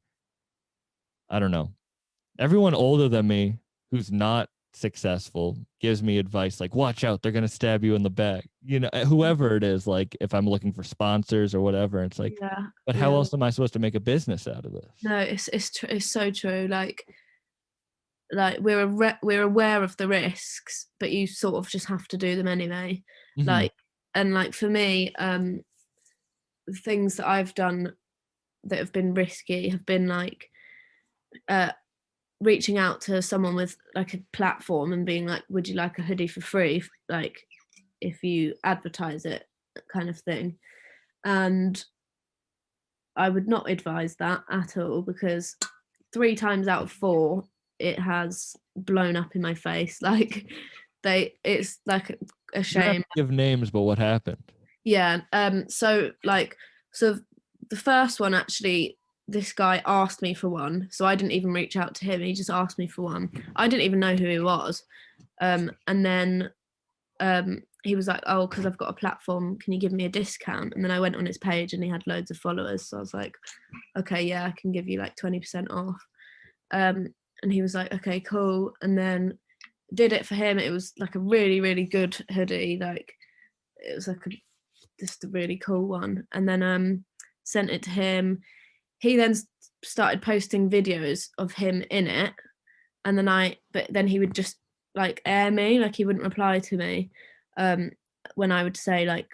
I don't know. Everyone older than me who's not successful gives me advice like, watch out, they're going to stab you in the back. You know, whoever it is, like if I'm looking for sponsors or whatever, it's like, but how else am I supposed to make a business out of this? No, it's so true. Like we're aware of the risks, but you sort of just have to do them anyway. Like, and like for me, the things that I've done that have been risky have been like reaching out to someone with like a platform and being like, would you like a hoodie for free, like if you advertise it, kind of thing. And I would not advise that at all, because 3 times out of 4 it has blown up in my face. Like it's like a You don't have shame. to give names, but what happened? Yeah. So the first one, actually, this guy asked me for one, so I didn't even reach out to him. He just asked me for one. I didn't even know who he was. And then he was like, oh, because I've got a platform, can you give me a discount? And then I went on his page and he had loads of followers, so I was like, okay, yeah, I can give you like 20% off. And he was like, okay, cool. And then did it for him. It was like a really, really good hoodie. Like it was like just a really cool one. And then sent it to him. He then started posting videos of him in it, and but then he would just like air me, like he wouldn't reply to me when I would say like,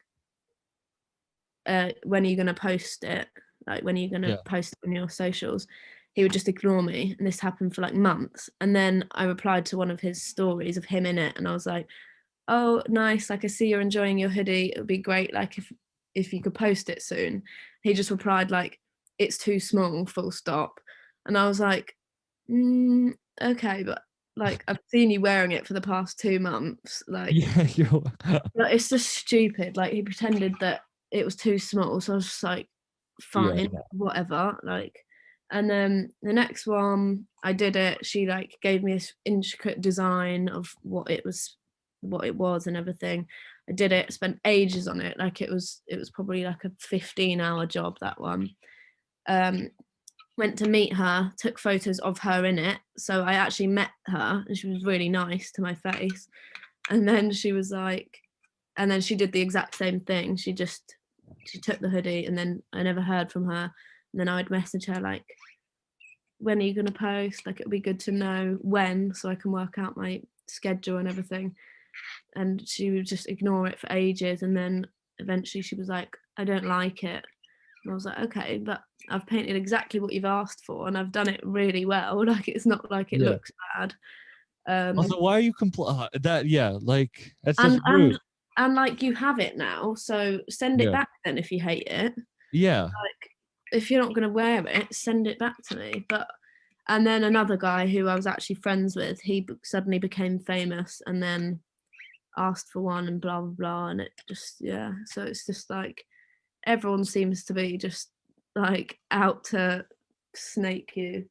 when are you going to post it, like when are you going to post it on your socials. He would just ignore me, and this happened for like months. And then I replied to one of his stories of him in it, and I was like, oh, nice, like I see you're enjoying your hoodie, it would be great like if you could post it soon. He just replied like, it's too small, full stop. And I was like, okay, but like I've seen you wearing it for the past 2 months, like it's just stupid. Like he pretended that it was too small, so I was just like, fine, whatever, like. And then the next one, I did it, she like gave me this intricate design of what it was and everything. I did it, spent ages on it, like it was probably like a 15-hour job, that one. Went to meet her, took photos of her in it, so I actually met her and she was really nice to my face. And then she was like, and then she did the exact same thing. She took the hoodie, and then I never heard from her. And then I would message her like, when are you going to post, like it'd be good to know when, so I can work out my schedule and everything. And she would just ignore it for ages, and then eventually she was like, I don't like it. And I was like, okay, but I've painted exactly what you've asked for, and I've done it really well. Like it's not like it looks bad. Also, why are you like that's just rude. And like you have it now, so send it back then if you hate it. Yeah. Like if you're not going to wear it, send it back to me. And then another guy who I was actually friends with, he suddenly became famous and then asked for one and blah blah blah, and it just so it's just like everyone seems to be just like out to snake you.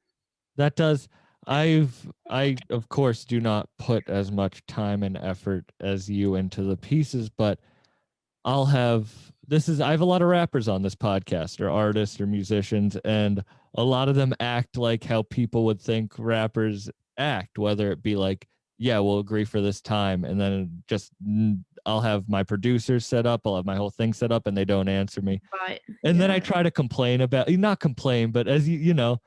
That does. I of course do not put as much time and effort as you into the pieces, but I have a lot of rappers on this podcast, or artists or musicians, and a lot of them act like how people would think rappers act, whether it be like, yeah, we'll agree for this time, and then just I'll have my producers set up, I'll have my whole thing set up, and they don't answer me. Right. And then I try to complain about, not complain, but as you know,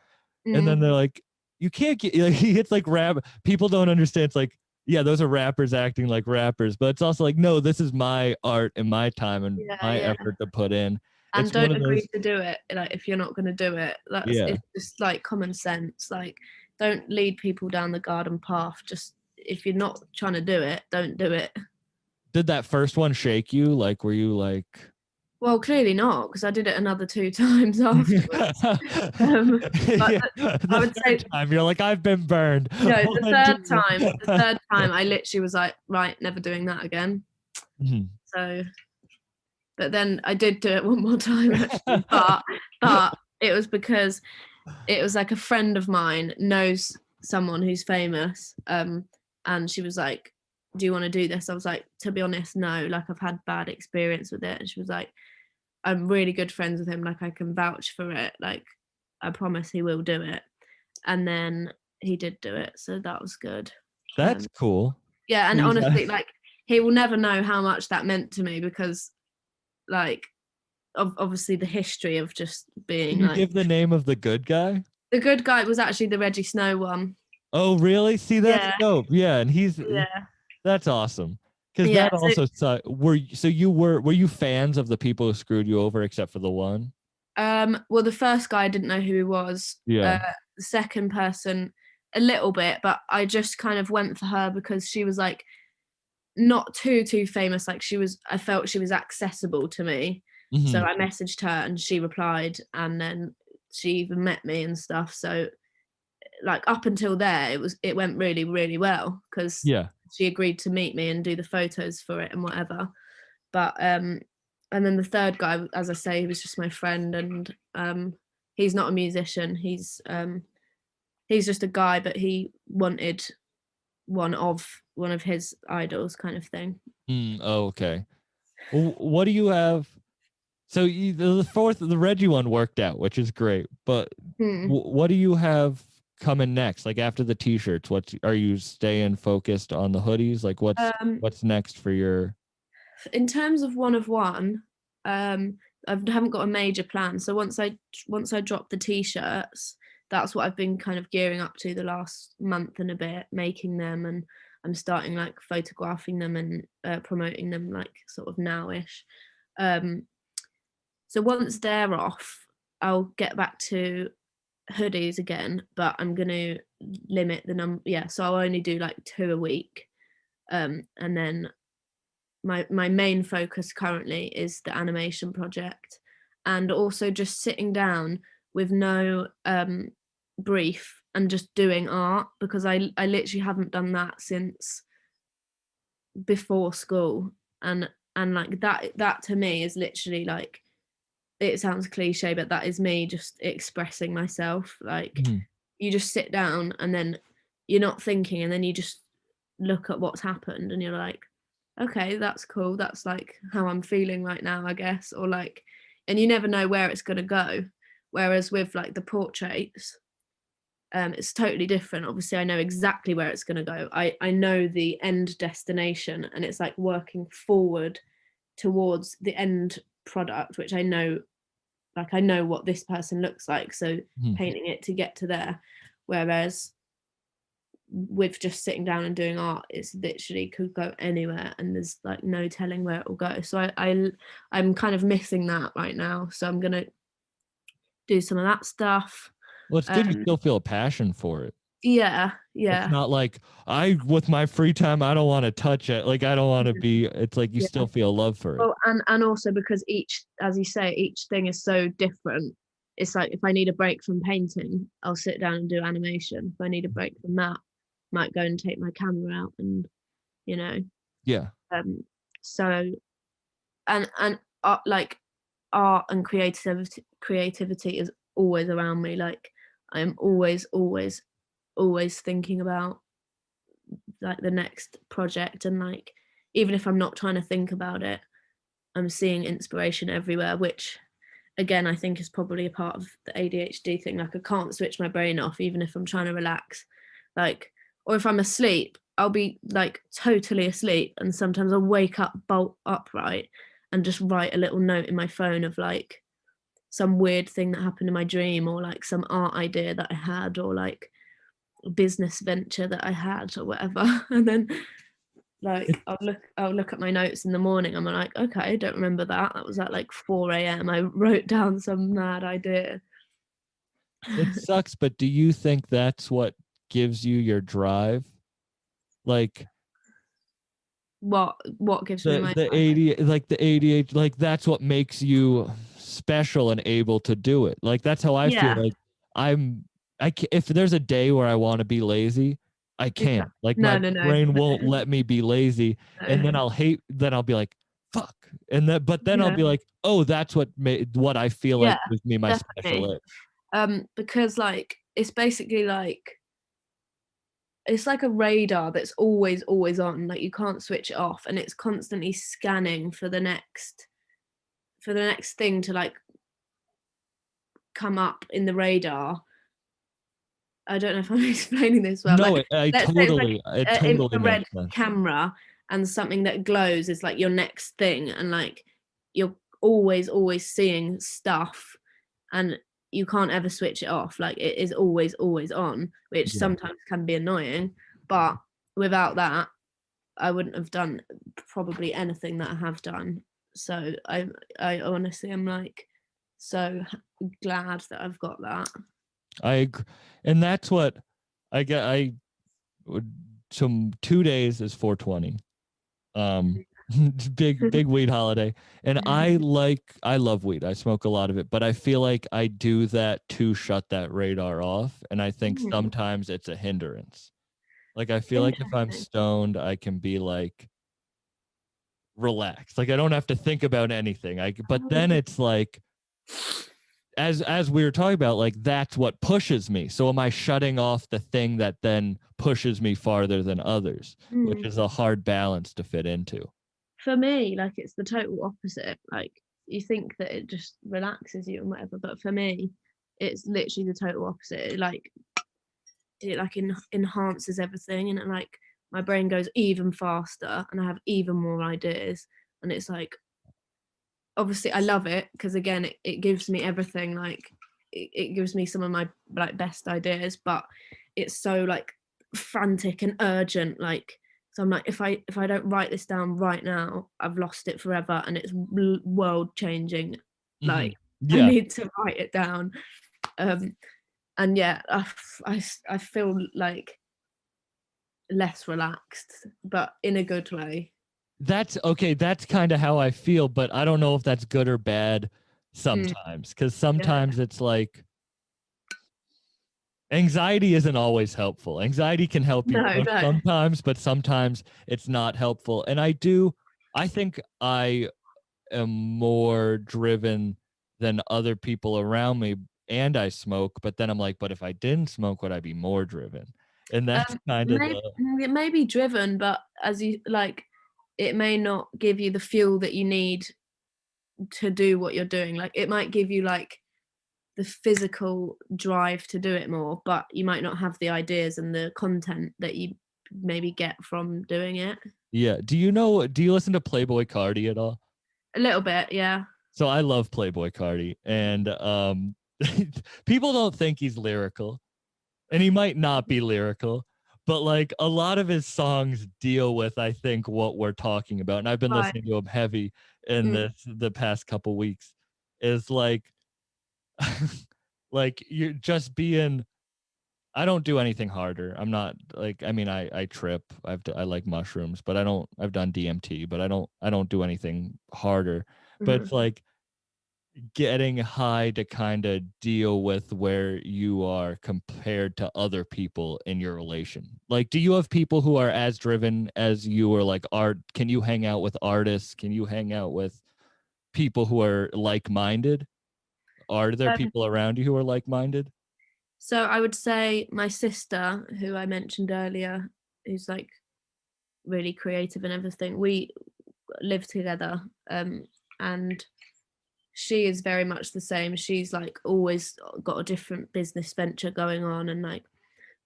and then they're like, you can't get, like, it's like rap. People don't understand. It's like, yeah, those are rappers acting like rappers, but it's also like, no, this is my art and my time and my effort to put in. And it's don't agree to do it. Like if you're not going to do it, it's just like common sense. Like don't lead people down the garden path. Just if you're not trying to do it, don't do it. Did that first one shake you? Like, were you like? Well, clearly not, because I did it another 2 times afterwards. I would say time you're like, I've been burned. No, the third time, I literally was like, right, never doing that again. Mm-hmm. So, but then I did do it one more time, actually, but it was because it was like a friend of mine knows someone who's famous, and she was like, do you want to do this? I was like, to be honest, no, like I've had bad experience with it. And she was like, I'm really good friends with him, like I can vouch for it, like I promise he will do it. And then he did do it, so that was good. That's cool. Yeah, and honestly, like he will never know how much that meant to me, because like obviously the history of just being. Can you give the name of the good guy? The good guy was actually the Reggie Snow one. Oh really? See, that's dope. Yeah, and he's that's awesome. Because that also were you fans of the people who screwed you over, except for the one? Well, the first guy I didn't know who he was. Yeah. The second person a little bit, but I just kind of went for her because she was like not too famous. Like I felt she was accessible to me. So Mhm. I messaged her and she replied, and then she even met me and stuff. So like up until there, it went really, really well because Yeah. she agreed to meet me and do the photos for it and whatever. But and then the third guy, as I say, he was just my friend, and he's not a musician. He's just a guy, but he wanted one of his idols, kind of thing. Oh, okay. Well, what do you have? So the Reggie one worked out, which is great. But Hmm. what do you have coming next? Like after the t-shirts, what are you staying focused on the hoodies? Like what's next for your? In terms of 1of1, I haven't got a major plan. So once I drop the t-shirts, that's what I've been kind of gearing up to the last month and a bit, making them, and I'm starting like photographing them and promoting them like sort of nowish. So once they're off, I'll get back to hoodies again, but I'm gonna limit the number. Yeah, so I'll only do like 2 a week, and then my main focus currently is the animation project, and also just sitting down with no brief and just doing art, because I literally haven't done that since before school, and like that to me is literally like, it sounds cliche, but that is me just expressing myself. Like Mhm. you just sit down and then you're not thinking, and then you just look at what's happened and you're like, okay, that's cool. That's like how I'm feeling right now, I guess. Or like, and you never know where it's going to go. Whereas with like the portraits, it's totally different. Obviously, I know exactly where it's going to go. I know the end destination, and it's like working forward towards the end product, which I know, like I know what this person looks like, so Mhm. painting it to get to there. Whereas with just sitting down and doing art, it's literally could go anywhere, and there's like no telling where it will go. So I'm kind of missing that right now, so I'm gonna do some of that stuff. Well, it's good you um still feel a passion for it. yeah, It's yeah, not like with my free time, I don't want to touch it. Like I don't want to be. It's like you yeah. still feel love for it. Well, and also because each, as you say, each thing is so different. It's like if I need a break from painting, I'll sit down and do animation. If I need a break from that, might go and take my camera out and, you know. Yeah. So and like art and creativity is always around me. Like I am always thinking about like the next project, and like even if I'm not trying to think about it, I'm seeing inspiration everywhere, which again I think is probably a part of the ADHD thing. Like I can't switch my brain off even if I'm trying to relax. Like, or if I'm asleep, I'll be like totally asleep, and sometimes I'll wake up bolt upright and just write a little note in my phone of like some weird thing that happened in my dream, or like some art idea that I had, or like a business venture that I had or whatever. And then like I'll look at my notes in the morning. I'm like, okay, I don't remember that. That was at like 4 a.m. I wrote down some mad idea. It sucks, but do you think that's what gives you your drive? Like What gives me my the 80, like the ADHD, like that's what makes you special and able to do it. Like that's how I feel. yeah, Like I'm, if there's a day where I want to be lazy, I can't. exactly. Like No, my no, no, brain won't let me be lazy, and then no. then I'll be like, fuck, and then but then I'll Yeah, be like, oh, that's what I feel like yeah, gives me my special definitely. edge. Because like it's basically like it's like a radar that's always on. Like you can't switch it off, and it's constantly scanning for the next thing to like come up in the radar. I don't know if I'm explaining this well. No, Like, let's say it's like it an totally infrared makes sense. camera, and something that glows is like your next thing, and like you're always seeing stuff, and you can't ever switch it off. Like it is always on, which Yeah. sometimes can be annoying. But without that, I wouldn't have done probably anything that I have done. So I honestly am like so glad that I've got that. I agree. And that's what I would some 2 days is 420. Big weed holiday. And I love weed. I smoke a lot of it, but I feel like I do that to shut that radar off. And I think sometimes it's a hindrance. Like I feel like if I'm Interesting. stoned, I can be like relaxed. Like I don't have to think about anything. But then it's like as we were talking about, like that's what pushes me. So am I shutting off the thing that then pushes me farther than others, which is a hard balance to fit into? For me, like it's the total opposite. Like you think that it just relaxes you and whatever, but for me, it's literally the total opposite. It enhances everything, and it like my brain goes even faster, and I have even more ideas. And it's like, obviously, I love it because again, it gives me everything. Like it gives me some of my like best ideas, but it's so like frantic and urgent. Like so, I'm like, if I don't write this down right now, I've lost it forever, and it's world changing. Like I Yeah. need to write it down. And yeah, I feel like less relaxed, but in a good way. That's okay. That's kind of how I feel, but I don't know if that's good or bad Mm, sometimes. Because yeah. sometimes it's like anxiety isn't always helpful. Anxiety can help you No, no. sometimes, but sometimes it's not helpful. And I think I am more driven than other people around me, and I smoke, but then I'm like, but if I didn't smoke, would I be more driven? And that's kind of Maybe it may be driven, but as you like, it may not give you the fuel that you need to do what you're doing. Like it might give you like the physical drive to do it more, but you might not have the ideas and the content that you maybe get from doing it. yeah. Do you listen to Playboy Cardi at all? A little bit, yeah. So I love Playboy Cardi, and people don't think he's lyrical, and he might not be lyrical, but like a lot of his songs deal with, I think, what we're talking about. And I've been Right. listening to him heavy in Mm. the past couple weeks. Is like, like you're just being. I don't do anything harder. I'm not like, I mean, I trip. I like mushrooms, but I've done DMT, but I don't do anything harder. But it's Mhm. like getting high to kind of deal with where you are compared to other people in your relation. Like, do you have people who are as driven as you, or like art? Can you hang out with artists? Can you hang out with people who are like-minded? Are there Um, people around you who are like-minded? so I would say my sister, who I mentioned earlier, who's like really creative and everything, we live together. And she is very much the same. She's like always got a different business venture going on and like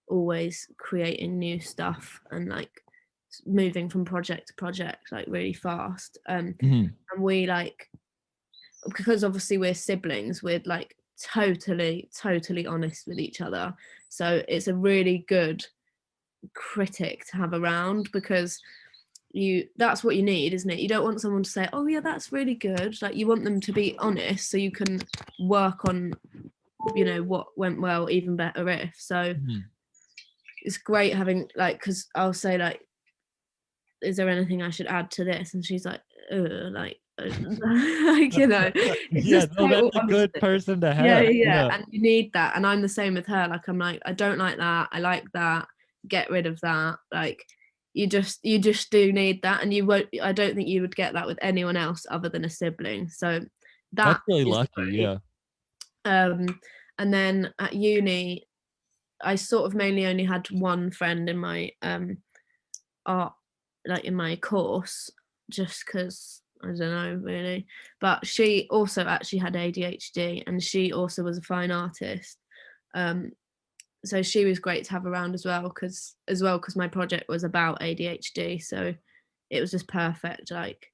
always creating new stuff and like moving from project to project like really fast. Mm-hmm. And we like, because obviously we're siblings, we're like totally honest with each other. So it's a really good critic to have around because that's what you need, isn't it? You don't want someone to say, oh yeah, that's really good. Like you want them to be honest so you can work on what went well even better if. So Mm-hmm. it's great having like, because I'll say like, is there anything I should add to this, and she's like like like it's Yeah, just no, that's total a good honesty. person to Yeah, have. yeah, Yeah. and you need that. And I'm the same with her. Like I'm like, I don't like that, I like that, get rid of that. Like you just do need that, and you won't, I don't think you would get that with anyone else other than a sibling. So That's that really is lucky. great. Yeah. And then at uni I sort of mainly only had one friend in my art, like in my course, just because I don't know really. But she also actually had ADHD, and she also was a fine artist. Um, so she was great to have around because my project was about ADHD, so it was just perfect. Like,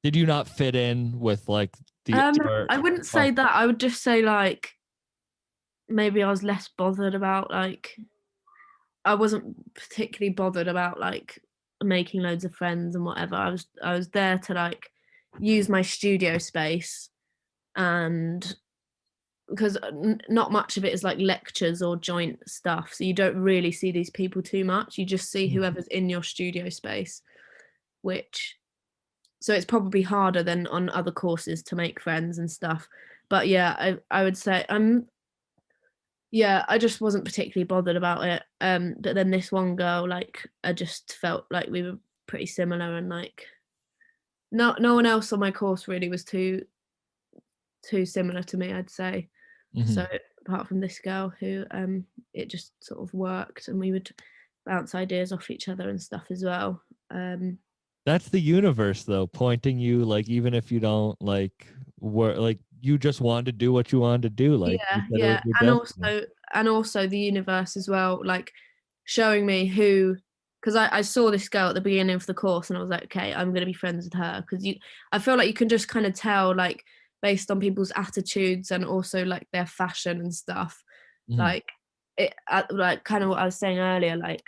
Did you not fit in with like the art? I wouldn't say that. I would just say like maybe I was less bothered about like, I wasn't particularly bothered about like making loads of friends and whatever. I was there to like use my studio space and because not much of it is like lectures or joint stuff, so you don't really see these people too much. You just see whoever's in your studio space, which so it's probably harder than on other courses to make friends and stuff. But yeah, I would say yeah, I just wasn't particularly bothered about it. But then this one girl, like, I just felt like we were pretty similar, and like no one else on my course really was too similar to me, I'd say. So apart from this girl who it just sort of worked, and we would bounce ideas off each other and stuff as well. That's the universe though, pointing you, like, even if you don't like work, like you just wanted to do what you wanted to do, like you said it was your destiny. And also the universe as well, like showing me who, because I saw this girl at the beginning of the course and I was like, okay, I'm gonna be friends with her, because I feel like you can just kind of tell, like, based on people's attitudes and also like their fashion and stuff. Like it, like kind of what I was saying earlier, like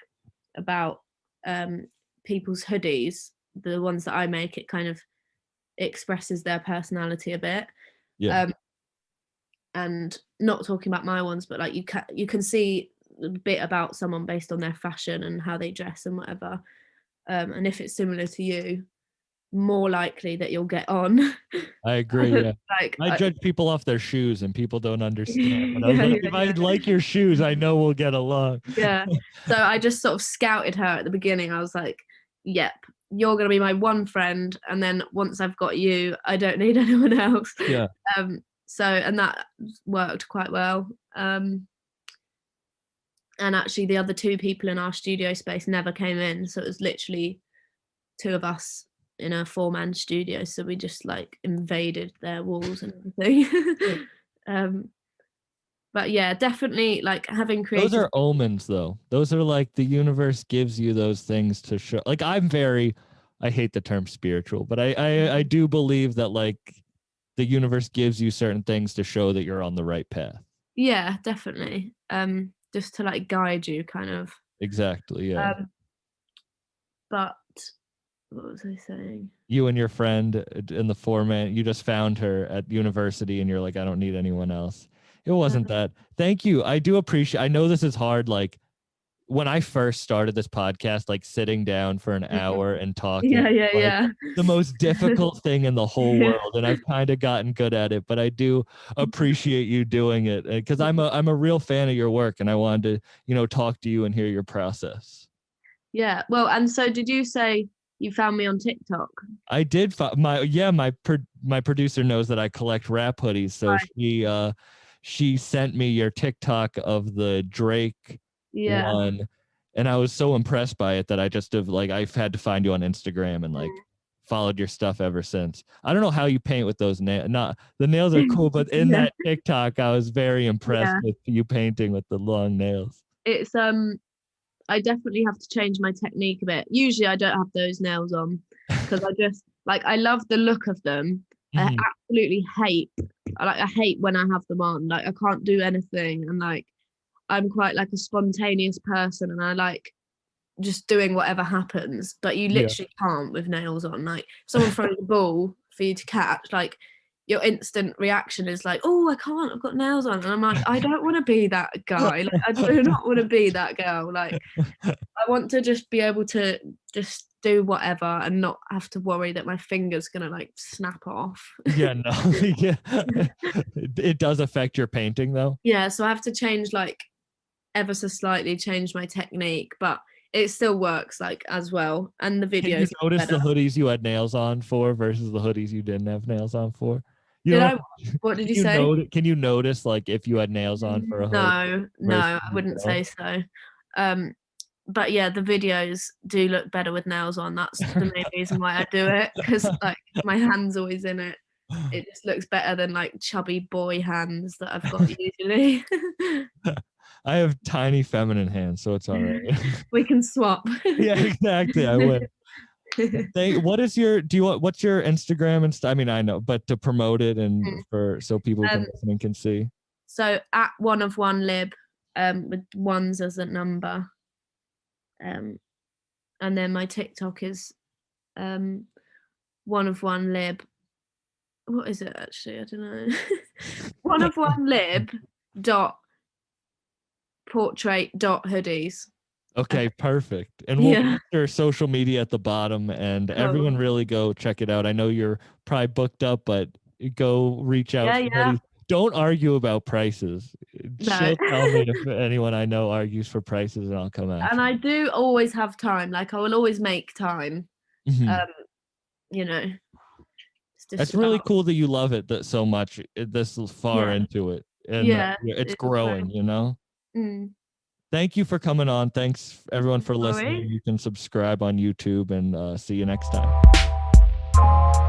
about people's hoodies, the ones that I make, it kind of expresses their personality a bit. Yeah. And not talking about my ones, but like you can see a bit about someone based on their fashion and how they dress and whatever. And if it's similar to you, more likely that you'll get on. I agree. Yeah. Like I judge people off their shoes and people don't understand. But I was yeah, like, if I like your shoes, I know we'll get along. yeah. So I just sort of scouted her at the beginning. I was like, yep, you're gonna be my one friend, and then once I've got you, I don't need anyone else. Yeah. So, and that worked quite well. And actually the other two people in our studio space never came in, so it was literally two of us in a 4-man studio, so we just like invaded their walls and everything. But yeah, definitely like having creative. Those are omens though. Those are like the universe gives you those things to show. Like I hate the term spiritual, but I do believe that like the universe gives you certain things to show that you're on the right path. Yeah, definitely. Just to like guide you kind of. Exactly. Yeah. But what was I saying? You and your friend in the 4-man, you just found her at university and you're like, I don't need anyone else. It wasn't that. Thank you. I do appreciate, I know this is hard. Like when I first started this podcast, like sitting down for an hour and talking, Yeah. the most difficult thing in the whole world. And I've kind of gotten good at it, but I do appreciate you doing it because I'm a real fan of your work and I wanted to, talk to you and hear your process. Yeah. Well, and so did you say you found me on TikTok? I did. My producer knows that I collect rap hoodies, so she sent me your TikTok of the Drake one, and I was so impressed by it that I just I've had to find you on Instagram and like followed your stuff ever since. I don't know how you paint with those nails. Not the nails are cool, but in that TikTok, I was very impressed with you painting with the long nails. It's I definitely have to change my technique a bit. Usually I don't have those nails on because I just I love the look of them. I absolutely hate when I have them on. Like I can't do anything, and like I'm quite like a spontaneous person, and I like just doing whatever happens. But you literally can't with nails on. Like someone throws a ball for you to catch, like your instant reaction is like, oh, I can't, I've got nails on. And I'm like, I don't want to be that guy. Like, I do not want to be that girl. Like, I want to just be able to just do whatever and not have to worry that my finger's going to like snap off. Yeah, no. Yeah. It does affect your painting though. Yeah, so I have to change ever so slightly change my technique, but it still works as well. And the videos. Can you notice the hoodies you had nails on for versus the hoodies you didn't have nails on for? What did you say? Can you notice if you had nails on for a hood? No, I wouldn't say so. But yeah, the videos do look better with nails on. That's the main reason why I do it, because my hand's always in it. It just looks better than chubby boy hands that I've got usually. I have tiny feminine hands, so it's all right. We can swap. Yeah, exactly. I would. What's your Instagram and stuff? I mean, I know, but to promote it and so people can listen and can see. So at 1of1 Lib, with ones as a number. And then my TikTok is 1of1 Lib. What is it actually? I don't know. 1of1 Lib dot portrait dot hoodies. Okay, perfect. And we'll Yeah. put your social media at the bottom, and Cool. everyone really go check it out. I know you're probably booked up, but go reach out. Yeah, for yeah. hoodies. Don't argue about prices. No. She'll tell me if anyone I know argues for prices, and I'll come at And I do always have time. Like I will always make time. you. Mhm. You know. It's just That's really about- cool that you love it that so much this far Yeah. into it, and Yeah, it's it's growing. great. You know. Mm. Thank you for coming on. Thanks everyone for No listening. worries. You can subscribe on YouTube, and see you next time.